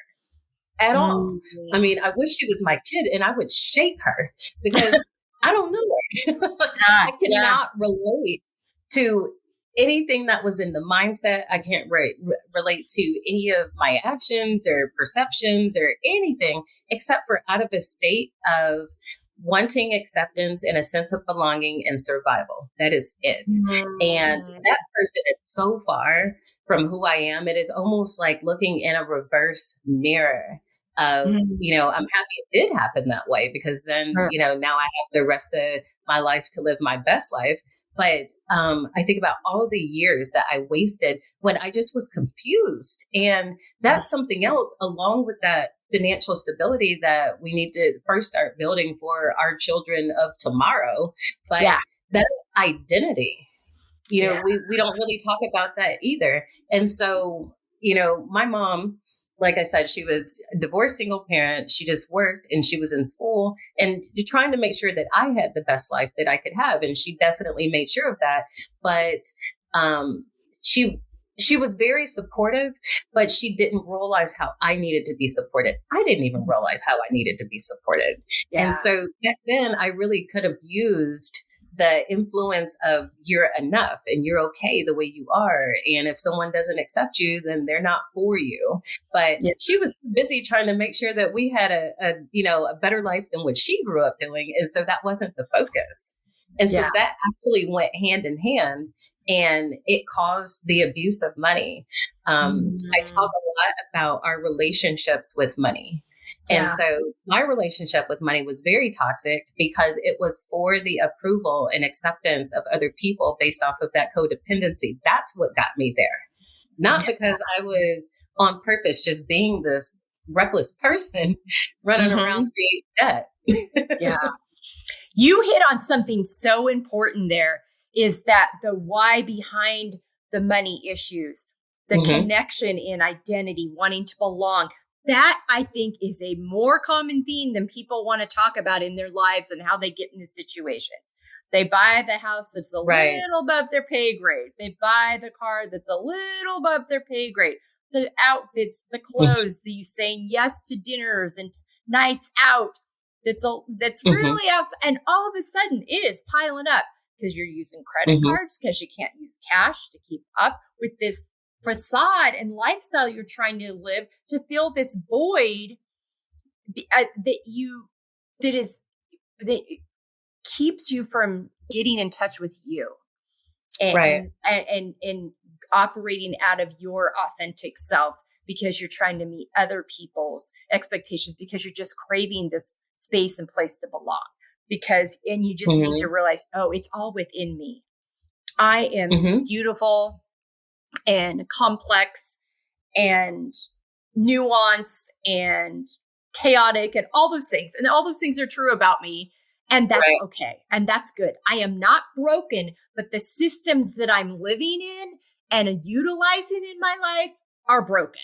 at all. I mean, I wish she was my kid and I would shake her because I don't know her. I cannot relate to anything that was in the mindset. I can't relate to any of my actions or perceptions or anything except for out of a state of wanting acceptance and a sense of belonging and survival. That is it. And that person is so far from who I am. It is almost like looking in a reverse mirror of, I'm happy it did happen that way because then, now I have the rest of my life to live my best life. But I think about all the years that I wasted when I just was confused. And that's something else along with that financial stability that we need to first start building for our children of tomorrow. But that identity, we don't really talk about that either. And so, my mom, like I said, she was a divorced single parent. She just worked and she was in school and trying to make sure that I had the best life that I could have. And she definitely made sure of that. But she was very supportive, but she didn't realize how I needed to be supported. I didn't even realize how I needed to be supported. Yeah. And so back then I really could have used the influence of you're enough and you're okay the way you are. And if someone doesn't accept you, then they're not for you. But she was busy trying to make sure that we had a better life than what she grew up doing. And so that wasn't the focus. And so that actually went hand in hand and it caused the abuse of money. I talk a lot about our relationships with money. And so my relationship with money was very toxic because it was for the approval and acceptance of other people based off of that codependency. That's what got me there. Not because I was on purpose, just being this reckless person running around creating debt. You hit on something so important there is that the why behind the money issues, the connection in identity, wanting to belong. That, I think, is a more common theme than people want to talk about in their lives and how they get into situations. They buy the house that's a little above their pay grade. They buy the car that's a little above their pay grade. The outfits, the clothes, the saying yes to dinners and nights out. That's really out. And all of a sudden, it is piling up because you're using credit cards because you can't use cash to keep up with this facade and lifestyle you're trying to live to fill this void that keeps you from getting in touch with you and operating out of your authentic self because you're trying to meet other people's expectations because you're just craving this space and place to belong and you just need to realize, it's all within me. I am beautiful and complex and nuanced and chaotic and all those things. And all those things are true about me. And that's okay. And that's good. I am not broken, but the systems that I'm living in and utilizing in my life are broken.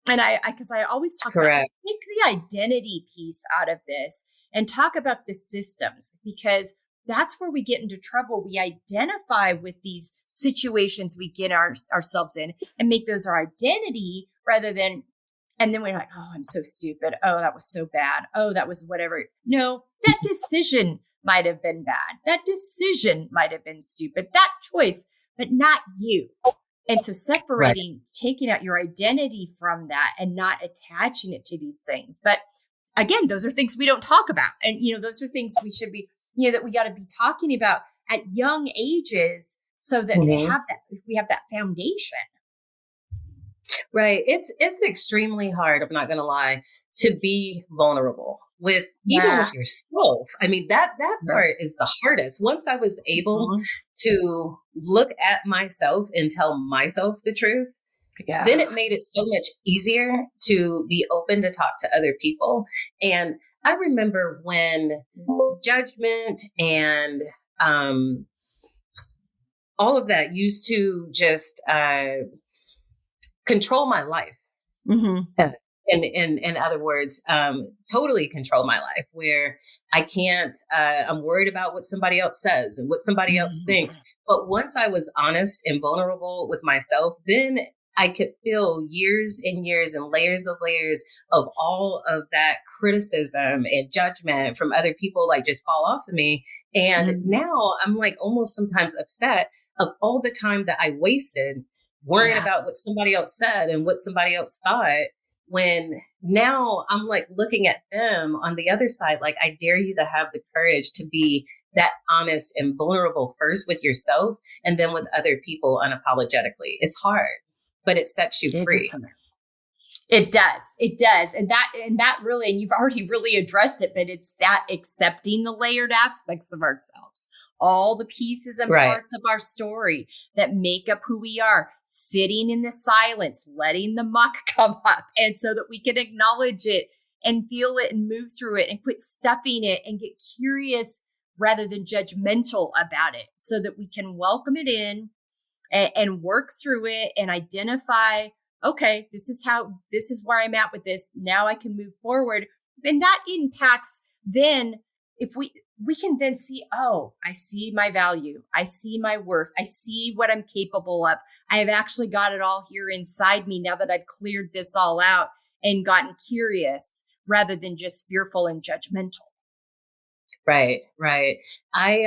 And because I always talk about, let's take the identity piece out of this and talk about the systems, because that's where we get into trouble. We identify with these situations we get ourselves in and make those our identity and then we're like, I'm so stupid. Oh, that was so bad. Oh, that was whatever. No, that decision might have been bad. That decision might have been stupid. That choice, but not you. And so separating, taking out your identity from that and not attaching it to these things. But again, those are things we don't talk about. And, those are things we should be, that we got to be talking about at young ages so that we have that foundation. Right. It's extremely hard, I'm not gonna lie, to be vulnerable with even Yeah. with yourself. I mean, that Yeah. part is the hardest. Once I was able Mhm. to look at myself and tell myself the truth, then Yeah. it made it so much easier to be open to talk to other people. And I remember when judgment and um all of that used to just control my life. Hmm. Uh, in other words, totally control my life where I can't, I'm worried about what somebody else says and what somebody else thinks. But once I was honest and vulnerable with myself, then I could feel years and years and layers of all of that criticism and judgment from other people like just fall off of me. And Hmm. now I'm like almost sometimes upset of all the time that I wasted worrying Yeah. about what somebody else said and what somebody else thought, when now I'm like looking at them on the other side, like I dare you to have the courage to be that honest and vulnerable first with yourself and then with other people unapologetically. It's hard, but it sets you It is free. hard. It does. It does. And that really, and you've already really addressed it, but it's that accepting the layered aspects of ourselves, all the pieces and Right. parts of our story that make up who we are, sitting in the silence, letting the muck come up. And so that we can acknowledge it and feel it and move through it and quit stuffing it and get curious rather than judgmental about it so that we can welcome it in and work through it and identify, okay, this is where I'm at with this. Now I can move forward. And that impacts then if we can then see, oh, I see my value. I see my worth. I see what I'm capable of. I have actually got it all here inside me now that I've cleared this all out and gotten curious rather than just fearful and judgmental. Right. Right. I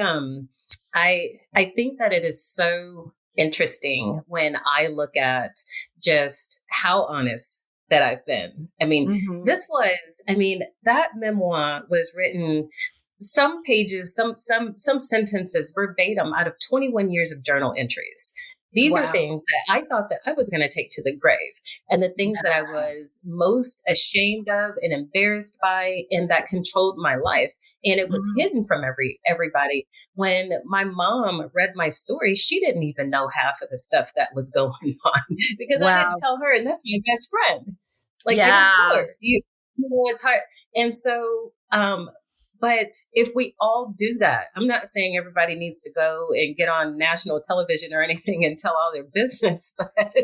think that it is so interesting when I look at just how honest that I've been. I mean, Mm-hmm. that memoir was written some pages, some sentences verbatim out of 21 years of journal entries. These are Wow. things that I thought that I was going to take to the grave, and the things that I was most ashamed of and embarrassed by, and that controlled my life. And it was hidden from everybody. When my mom read my story, she didn't even know half of the stuff that was going on because I didn't Wow. tell her, and that's my best friend. Like I didn't tell Yeah. her. You know, it's hard. And so, but if we all do that, I'm not saying everybody needs to go and get on national television or anything and tell all their business, but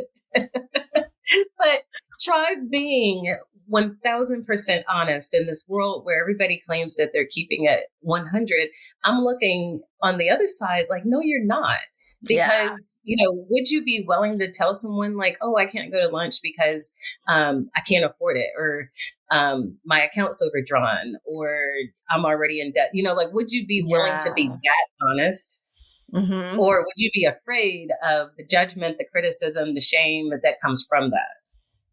try being 1000% honest in this world where everybody claims that they're keeping it 100. I'm looking on the other side like, no, you're not. Yeah. Because, would you be willing to tell someone like, oh, I can't go to lunch because I can't afford it, or my account's overdrawn, or I'm already in debt? Like, would you be willing to be that honest? Mm-hmm. Or would you be afraid of the judgment, the criticism, the shame that comes from that?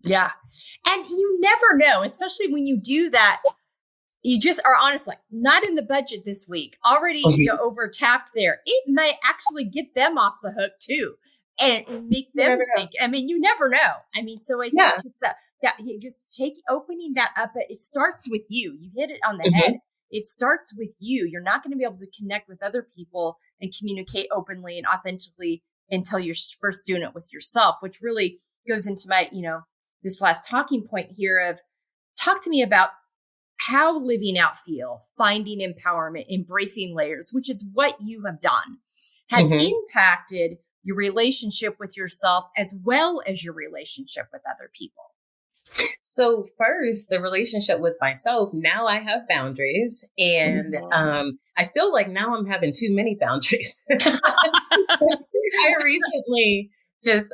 Yeah. And you never know, especially when you do that. You just are honest, like not in the budget this week, already over tapped there. It might actually get them off the hook too and make them think. I mean, you never know. I mean, so I think just that you just opening that up. It starts with you. You hit it on the head. It starts with you. You're not going to be able to connect with other people and communicate openly and authentically until you're first doing it with yourself, which really goes into my, this last talking point here of talk to me about how living out feel, finding empowerment, embracing layers, which is what you have done, has impacted your relationship with yourself as well as your relationship with other people. So first, the relationship with myself, now I have boundaries, and I feel like now I'm having too many boundaries. I recently just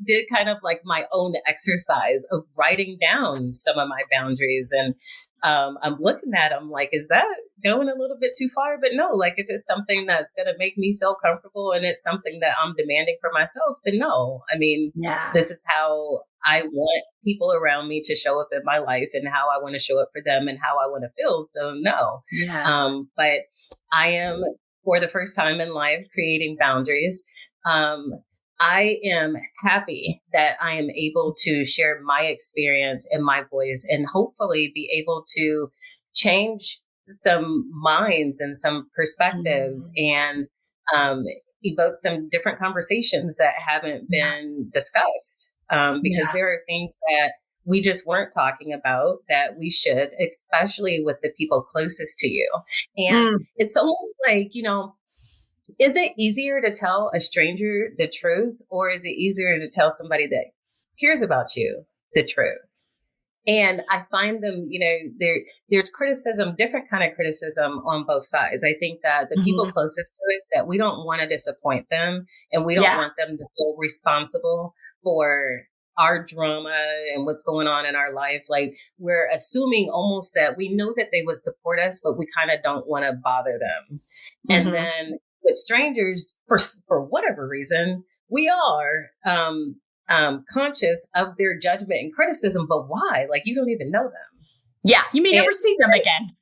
did kind of like my own exercise of writing down some of my boundaries, and I'm looking at them like, is that going a little bit too far? But no, like if it's something that's going to make me feel comfortable and it's something that I'm demanding for myself, then no. I mean, this is how I want people around me to show up in my life and how I want to show up for them and how I want to feel. So no. But I am, for the first time in life, creating boundaries. I am happy that I am able to share my experience and my voice and hopefully be able to change some minds and some perspectives and evoke some different conversations that haven't been discussed. Because there are things that we just weren't talking about that we should, especially with the people closest to you. And it's almost like, is it easier to tell a stranger the truth, or is it easier to tell somebody that cares about you the truth? And I find them, there's criticism, different kind of criticism on both sides. I think that the people closest to us, that we don't want to disappoint them, and we don't want them to feel responsible for our drama and what's going on in our life. Like, we're assuming almost that we know that they would support us, but we kind of don't want to bother them. And then with strangers, for whatever reason, we are conscious of their judgment and criticism, but why? Like, you don't even know them. Yeah, you may never see them again.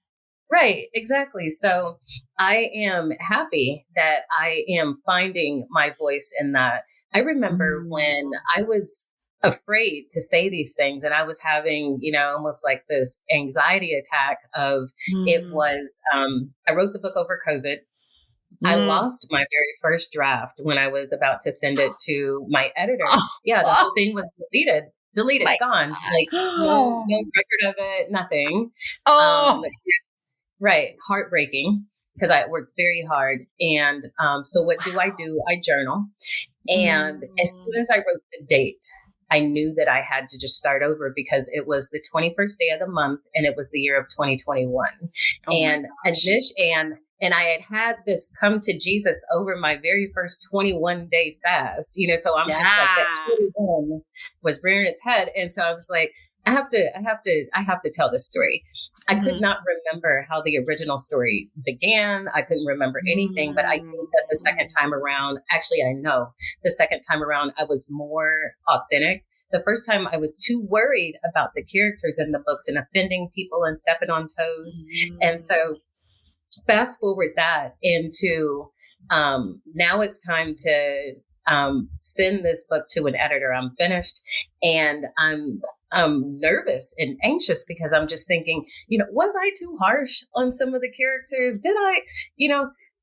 Right, exactly. So I am happy that I am finding my voice in that. I remember when I was afraid to say these things, and I was having, almost like this anxiety attack of it was, I wrote the book over COVID. I lost my very first draft when I was about to send it to my editor. The whole thing was deleted, gone. Like no record of it, nothing. Right. Heartbreaking, because I worked very hard. And so what do? I journal. And as soon as I wrote the date, I knew that I had to just start over, because it was the 21st day of the month and it was the year of 2021. And I had this come to Jesus over my very first 21-day fast, so I'm just like, that 21 was rearing its head. And so I was like, I have to tell this story. I could not remember how the original story began. I couldn't remember anything, but I think that the second time around, actually, I know the second time around, I was more authentic. The first time I was too worried about the characters in the books and offending people and stepping on toes. And so fast forward that into now it's time to send this book to an editor. I'm finished, and I'm nervous and anxious, because I'm just thinking, was I too harsh on some of the characters? Did I,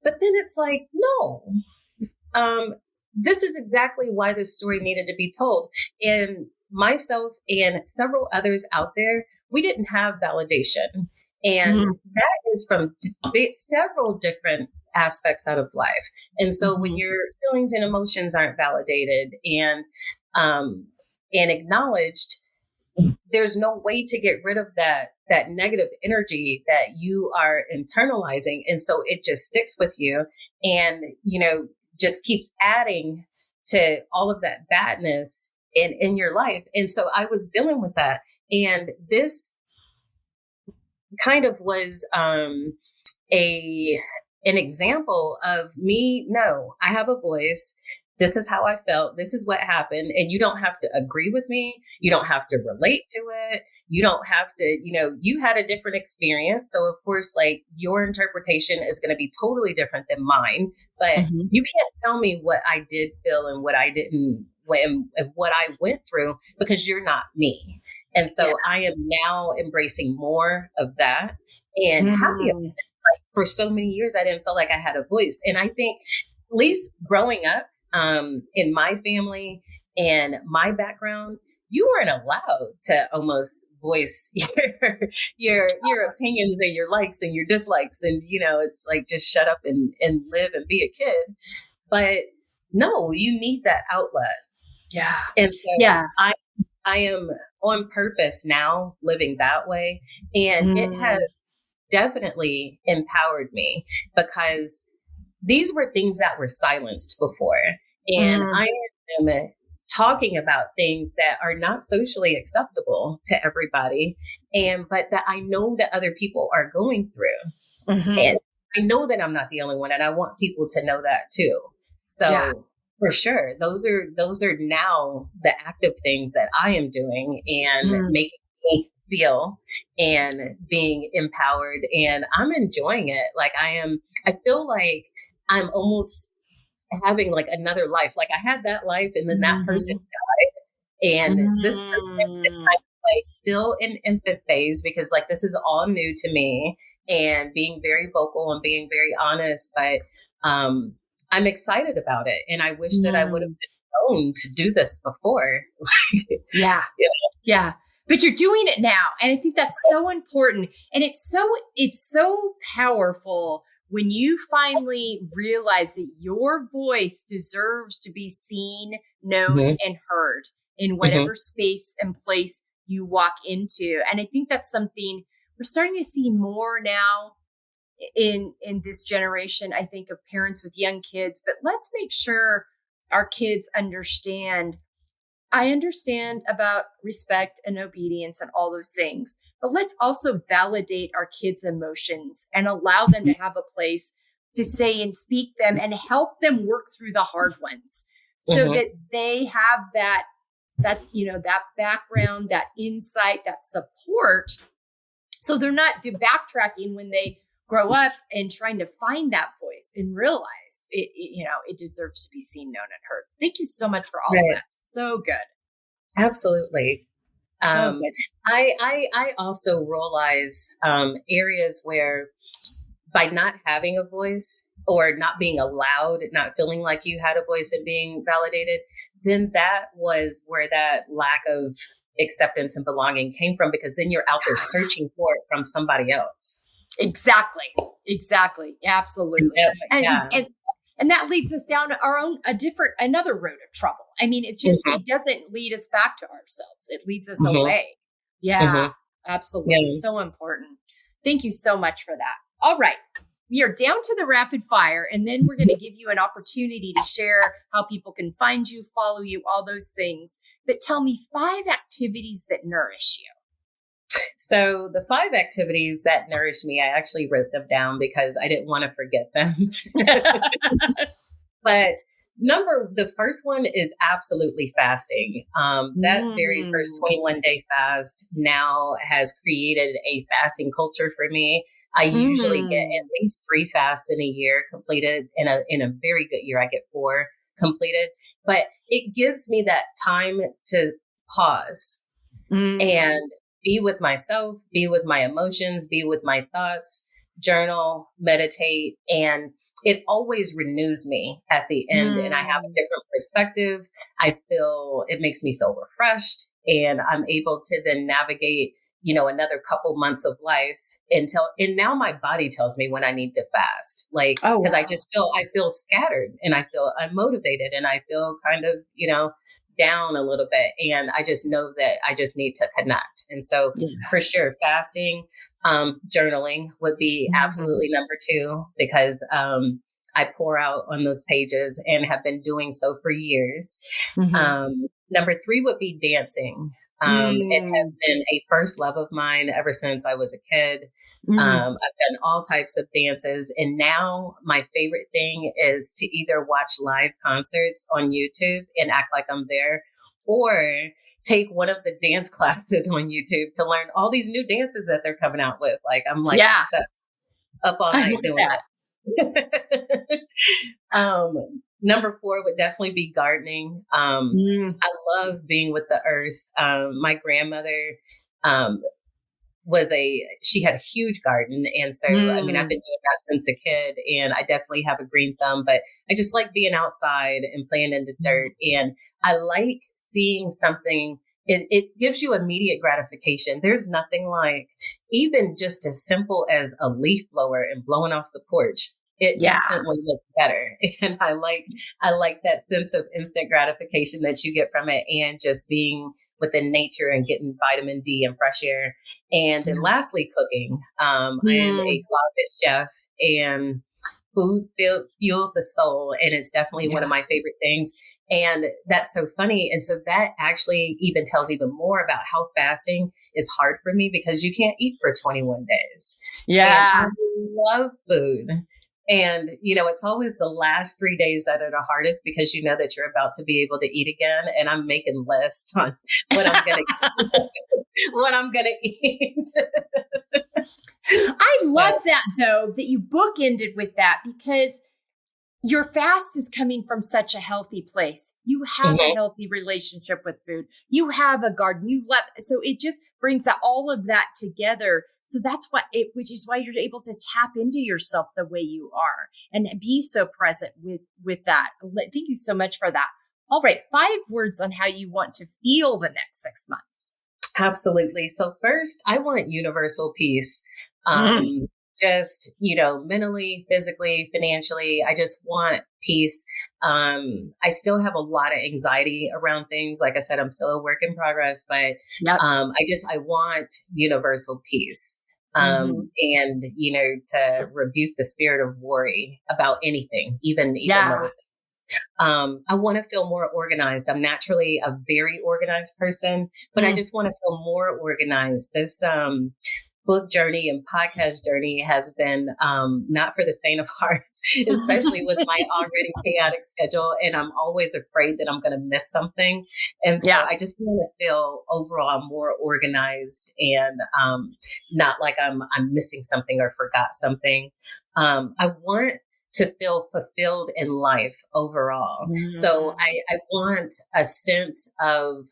but then it's like, no, this is exactly why this story needed to be told. And myself and several others out there, we didn't have validation. And that is from several different aspects out of life. And so when your feelings and emotions aren't validated and acknowledged, there's no way to get rid of that negative energy that you are internalizing. And so it just sticks with you and, just keeps adding to all of that badness in your life. And so I was dealing with that. And this kind of was an example of me. No, I have a voice. This is how I felt. This is what happened. And you don't have to agree with me. You don't have to relate to it. You don't have to, you had a different experience. So of course, like, your interpretation is going to be totally different than mine, but you can't tell me what I did feel and what I didn't, and what I went through, because you're not me. And so I am now embracing more of that and happy about it. Like, for so many years, I didn't feel like I had a voice. And I think, at least growing up in my family and my background, you weren't allowed to almost voice your opinions and your likes and your dislikes. And, it's like, just shut up and live and be a kid. But no, you need that outlet. Yeah. And so I am on purpose now living that way. And it has definitely empowered me, because these were things that were silenced before. And I am talking about things that are not socially acceptable to everybody, but that I know that other people are going through. And I know that I'm not the only one, and I want people to know that too. So for sure, those are now the active things that I am doing and making me feel and being empowered, and I'm enjoying it. Like, I feel like I'm almost having like another life. Like I had that life and then that person died. And this person is kind of like still in infant phase because like this is all new to me and being very vocal and being very honest. But I'm excited about it. And I wish that I would have just known to do this before. Yeah. Yeah. But you're doing it now. And I think that's so important. And it's so powerful when you finally realize that your voice deserves to be seen, known, and heard in whatever space and place you walk into. And I think that's something we're starting to see more now in this generation, I think, of parents with young kids. But let's make sure our kids understand. I understand about respect and obedience and all those things, but let's also validate our kids' emotions and allow them to have a place to say and speak them and help them work through the hard ones so that they have that background, that insight, that support. So they're not backtracking when they grow up and trying to find that voice and realize it deserves to be seen, known, and heard. Thank you so much for all of that. So good. Absolutely. So good. I also realize areas where by not having a voice or not being allowed, not feeling like you had a voice and being validated, then that was where that lack of acceptance and belonging came from, because then you're out there searching for it from somebody else. Exactly. Absolutely. And that leads us down another road of trouble. I mean, it doesn't lead us back to ourselves. It leads us away. Yeah, absolutely. Yeah. So important. Thank you so much for that. All right. We are down to the rapid fire, and then we're going to give you an opportunity to share how people can find you, follow you, all those things. But tell me 5 activities that nourish you. So the 5 activities that nourish me, I actually wrote them down because I didn't want to forget them. But the first one is absolutely fasting. That very first 21-day fast now has created a fasting culture for me. I usually get at least 3 fasts in a year completed. In a very good year, I get 4 completed. But it gives me that time to pause and be with myself, be with my emotions, be with my thoughts, journal, meditate, and it always renews me at the end. And I have a different perspective. It makes me feel refreshed, and I'm able to then navigate, another couple months of life and now my body tells me when I need to fast, because I feel scattered and I feel unmotivated and I feel kind of, down a little bit. And I just know that I just need to connect. And so for sure, fasting, journaling would be absolutely number 2, because I pour out on those pages and have been doing so for years. Number 3 would be dancing. It has been a first love of mine ever since I was a kid. I've done all types of dances. And now my favorite thing is to either watch live concerts on YouTube and act like I'm there, or take one of the dance classes on YouTube to learn all these new dances that they're coming out with. I'm obsessed, up all night doing that. Number 4 would definitely be gardening. I love being with the earth. My grandmother she had a huge garden. And so, I've been doing that since a kid, and I definitely have a green thumb, but I just like being outside and playing in the dirt. And I like seeing something. It gives you immediate gratification. There's nothing like even just as simple as a leaf blower and blowing off the porch. It instantly looks better. And I like that sense of instant gratification that you get from it, and just being within nature and getting vitamin D and fresh air. And then lastly, cooking. I am a closet chef, and food fuels the soul. And it's definitely one of my favorite things. And that's so funny. And so that actually even tells even more about how fasting is hard for me, because you can't eat for 21 days. Yeah. And I love food. And, it's always the last 3 days that are the hardest, because you know that you're about to be able to eat again. And I'm making lists on what I'm going to eat. I love that, though, that you bookended with that, because your fast is coming from such a healthy place. You have a healthy relationship with food. You have a garden. You've left. So it just brings all of that together. So that's which is why you're able to tap into yourself the way you are and be so present with that. Thank you so much for that. All right. 5 words on how you want to feel the next 6 months. Absolutely. So first, I want universal peace. Just, mentally, physically, financially, I just want peace. I still have a lot of anxiety around things. Like I said, I'm still a work in progress, but I want universal peace. And, to rebuke the spirit of worry about anything, even little things. I want to feel more organized. I'm naturally a very organized person, but I just want to feel more organized. This, book journey and podcast journey has been not for the faint of heart, especially with my already chaotic schedule. And I'm always afraid that I'm going to miss something. And so I just want to feel overall more organized and not like I'm missing something or forgot something. I want to feel fulfilled in life overall. So I want a sense of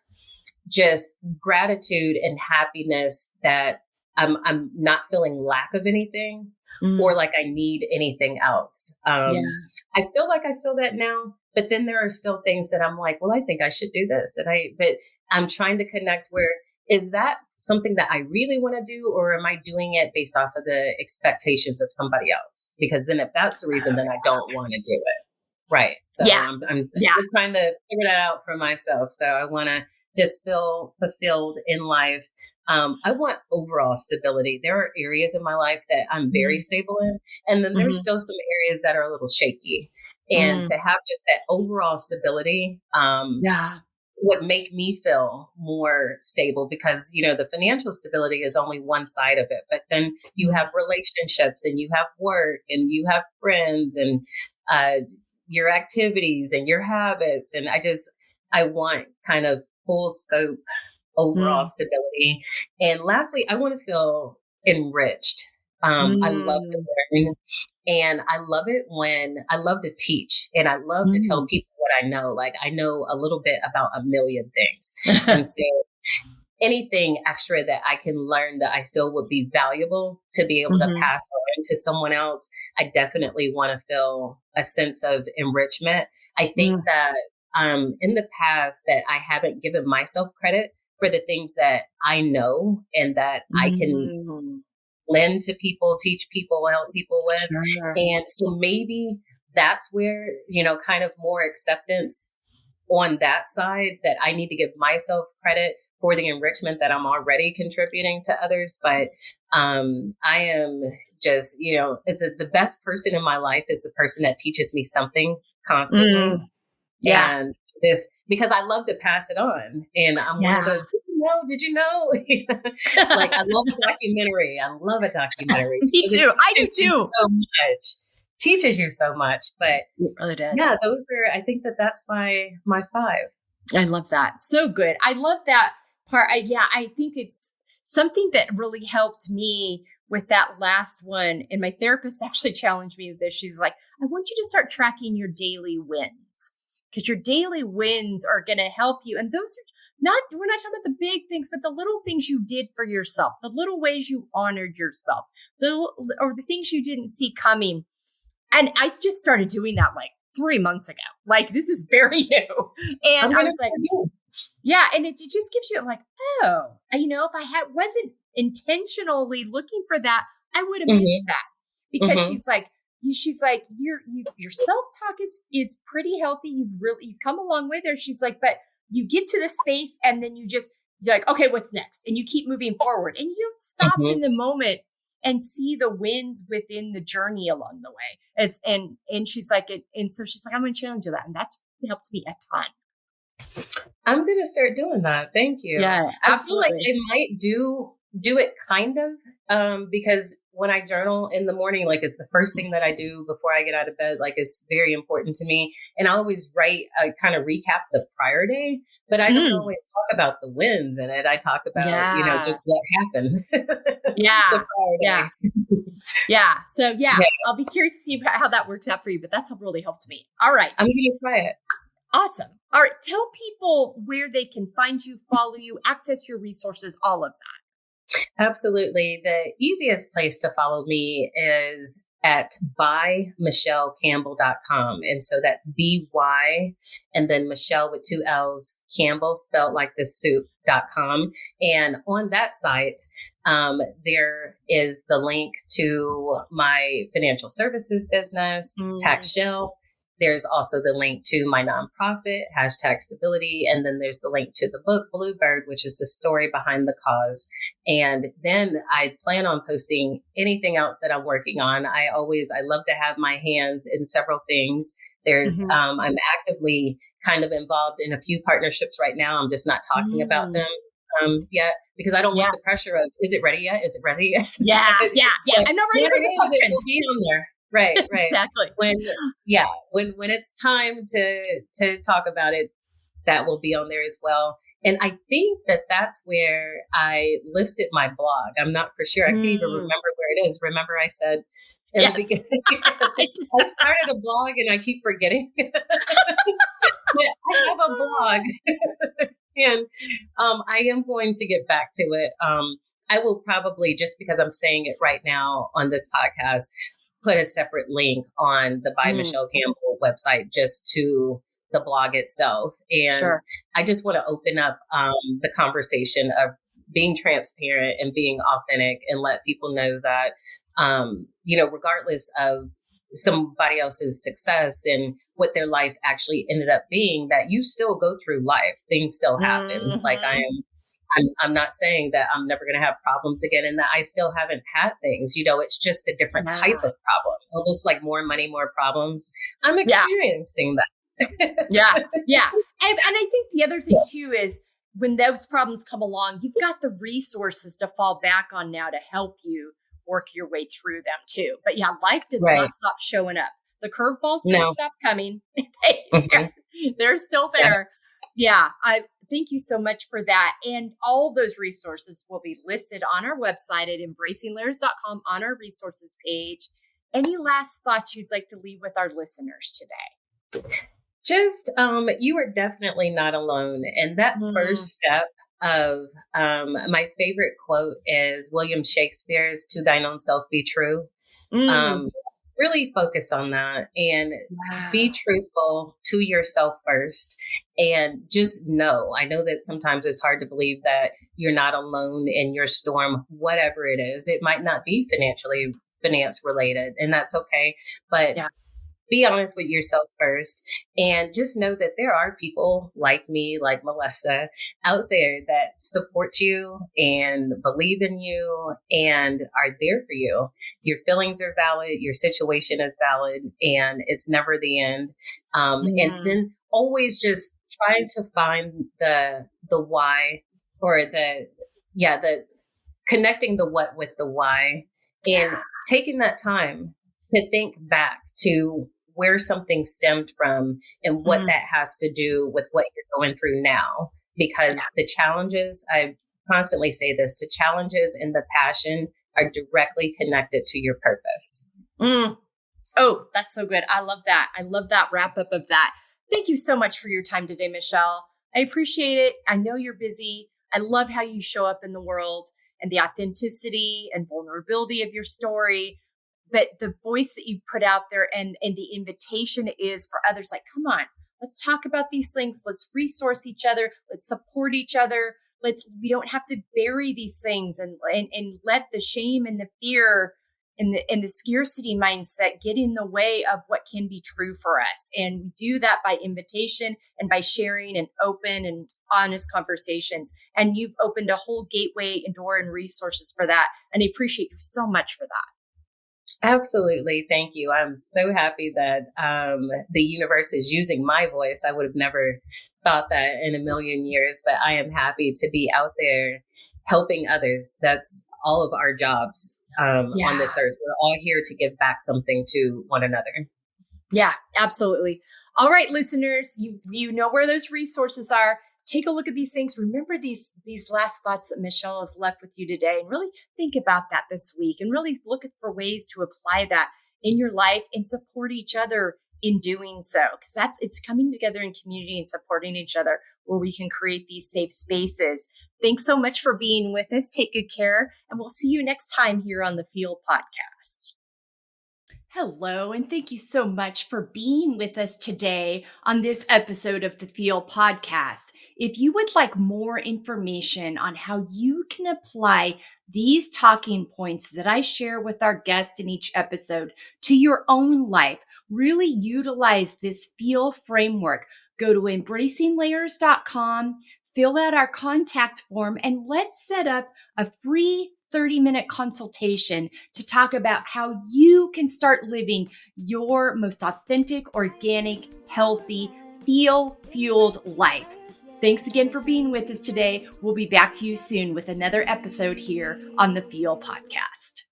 just gratitude and happiness that I'm not feeling lack of anything or like I need anything else. I feel like I feel that now, but then there are still things that I'm like, well, I think I should do this. But I'm trying to connect where, is that something that I really want to do, or am I doing it based off of the expectations of somebody else? Because then if that's the reason, then I don't want to do it. Right. So I'm still trying to figure that out for myself. So I want to just feel fulfilled in life. I want overall stability. There are areas in my life that I'm very stable in, and then there's still some areas that are a little shaky. And to have just that overall stability would make me feel more stable, because, the financial stability is only one side of it. But then you have relationships, and you have work, and you have friends, and your activities and your habits. And I want kind of full scope overall stability. And lastly, I want to feel enriched. I love to learn, and I love it when I love to teach, and I love to tell people what I know. Like, I know a little bit about a million things. And so anything extra that I can learn that I feel would be valuable to be able to pass on to someone else, I definitely want to feel a sense of enrichment. I think that in the past that I haven't given myself credit for the things that I know and that I can lend to people, teach people, help people with. Sure. And so maybe that's where, kind of more acceptance on that side, that I need to give myself credit for the enrichment that I'm already contributing to others. But I am just, the best person in my life is the person that teaches me something constantly. And this, because I love to pass it on. And I'm one of those, did you know? Like, I love a documentary. Me too. I do too. So much. Teaches you so much. But it really does. Yeah, I think that's my 5. I love that. So good. I love that part. I think it's something that really helped me with that last one. And my therapist actually challenged me with this. She's like, I want you to start tracking your daily wins, because your daily wins are going to help you. And those are we're not talking about the big things, but the little things you did for yourself, the little ways you honored yourself, or the things you didn't see coming. And I just started doing that like 3 months ago. Like, this is very new. And I was like, and it just gives you like, if I wasn't intentionally looking for that, I would have missed that. Because she's like, your self-talk is pretty healthy. You've come a long way there. She's like, but you get to this space and then you're like, okay, what's next? And you keep moving forward, and you don't stop in the moment and see the wins within the journey along the way. And she's like, so she's like, I'm going to challenge you that. And that's helped me a ton. I'm going to start doing that. Thank you. Yeah, absolutely. I feel like I might do do it kind of, because when I journal in the morning, like it's the first thing that I do before I get out of bed, like it's very important to me. And I always write, I kind of recap the prior day, but I don't always talk about the wins in it. I talk about, Yeah. just what happened Yeah. the prior Yeah. day. Yeah. So yeah, Yeah, I'll be curious to see how that works out for you, but that's really helped me. All right. I'm going to try it. Awesome. All right. Tell people where they can find you, follow you, access your resources, all of that. Absolutely. The easiest place to follow me is at bymichellecampbell.com. And so that's BY and then Michelle with 2 L's, Campbell spelled like the soup.com. And on that site, there is the link to my financial services business, Tax Shell. There's also the link to my nonprofit, #stability. And then there's the link to the book, Bluebird, which is the story behind the cause. And then I plan on posting anything else that I'm working on. I love to have my hands in several things. I'm actively kind of involved in a few partnerships right now. I'm just not talking about them yet because I don't want the pressure of, is it ready yet? Is it ready yet? Yeah. I'm not ready for the questions. It will be on there. Right. Exactly. When it's time to talk about it, that will be on there as well. And I think that's where I listed my blog. I'm not for sure. I can't even remember where it is. Remember I said in the beginning, I started a blog and I keep forgetting. I have a blog and I am going to get back to it. I will probably, just because I'm saying it right now on this podcast, put a separate link on the By Michelle Campbell website just to the blog itself. And I just want to open up the conversation of being transparent and being authentic and let people know that, regardless of somebody else's success and what their life actually ended up being, that you still go through life. Things still happen. Like I'm not saying that I'm never going to have problems again and that I still haven't had things, it's just a different type of problem, almost like more money, more problems. I'm experiencing that. Yeah. And I think the other thing too is when those problems come along, you've got the resources to fall back on now to help you work your way through them too. But life does not stop showing up. The curveballs don't stop coming. They're still there. Yeah. I thank you so much for that. And all those resources will be listed on our website at embracinglayers.com on our resources page. Any last thoughts you'd like to leave with our listeners today? Just, you are definitely not alone. And that first step of, my favorite quote is William Shakespeare's "To thine own self be true." Really focus on that and be truthful to yourself first. And just know, I know that sometimes it's hard to believe that you're not alone in your storm, whatever it is. It might not be finance related, and that's okay. But be honest with yourself first and just know that there are people like me, like Melissa, out there that support you and believe in you and are there for you. Your feelings are valid. Your situation is valid and it's never the end. And then always just trying to find the why or the connecting the what with the why and taking that time to think back to where something stemmed from and what that has to do with what you're going through now. Because the challenges, I constantly say this, the challenges and the passion are directly connected to your purpose. Oh, that's so good. I love that. I love that wrap up of that. Thank you so much for your time today, Michelle. I appreciate it. I know you're busy. I love how you show up in the world and the authenticity and vulnerability of your story. But the voice that you've put out there and the invitation is for others, like, come on, let's talk about these things. Let's resource each other. Let's support each other. We don't have to bury these things and let the shame and the fear and the scarcity mindset get in the way of what can be true for us. And we do that by invitation and by sharing and open and honest conversations. And you've opened a whole gateway and door and resources for that. And I appreciate you so much for that. Absolutely. Thank you. I'm so happy that the universe is using my voice. I would have never thought that in a million years, but I am happy to be out there helping others. That's all of our jobs on Yeah. this earth. We're all here to give back something to one another. Yeah, absolutely. All right, listeners, you know where those resources are. Take a look at these things. Remember these last thoughts that Michelle has left with you today, and really think about that this week, and really look for ways to apply that in your life and support each other in doing so. Because it's coming together in community and supporting each other where we can create these safe spaces. Thanks so much for being with us. Take good care, and we'll see you next time here on the F.E.E.L Podcast. Hello, and thank you so much for being with us today on this episode of the F.E.E.L Podcast. If you would like more information on how you can apply these talking points that I share with our guests in each episode to your own life, really utilize this F.E.E.L framework, go to embracinglayers.com, fill out our contact form, and let's set up a free 30-minute consultation to talk about how you can start living your most authentic, organic, healthy, feel-fueled life. Thanks again for being with us today. We'll be back to you soon with another episode here on the F.E.E.L Podcast.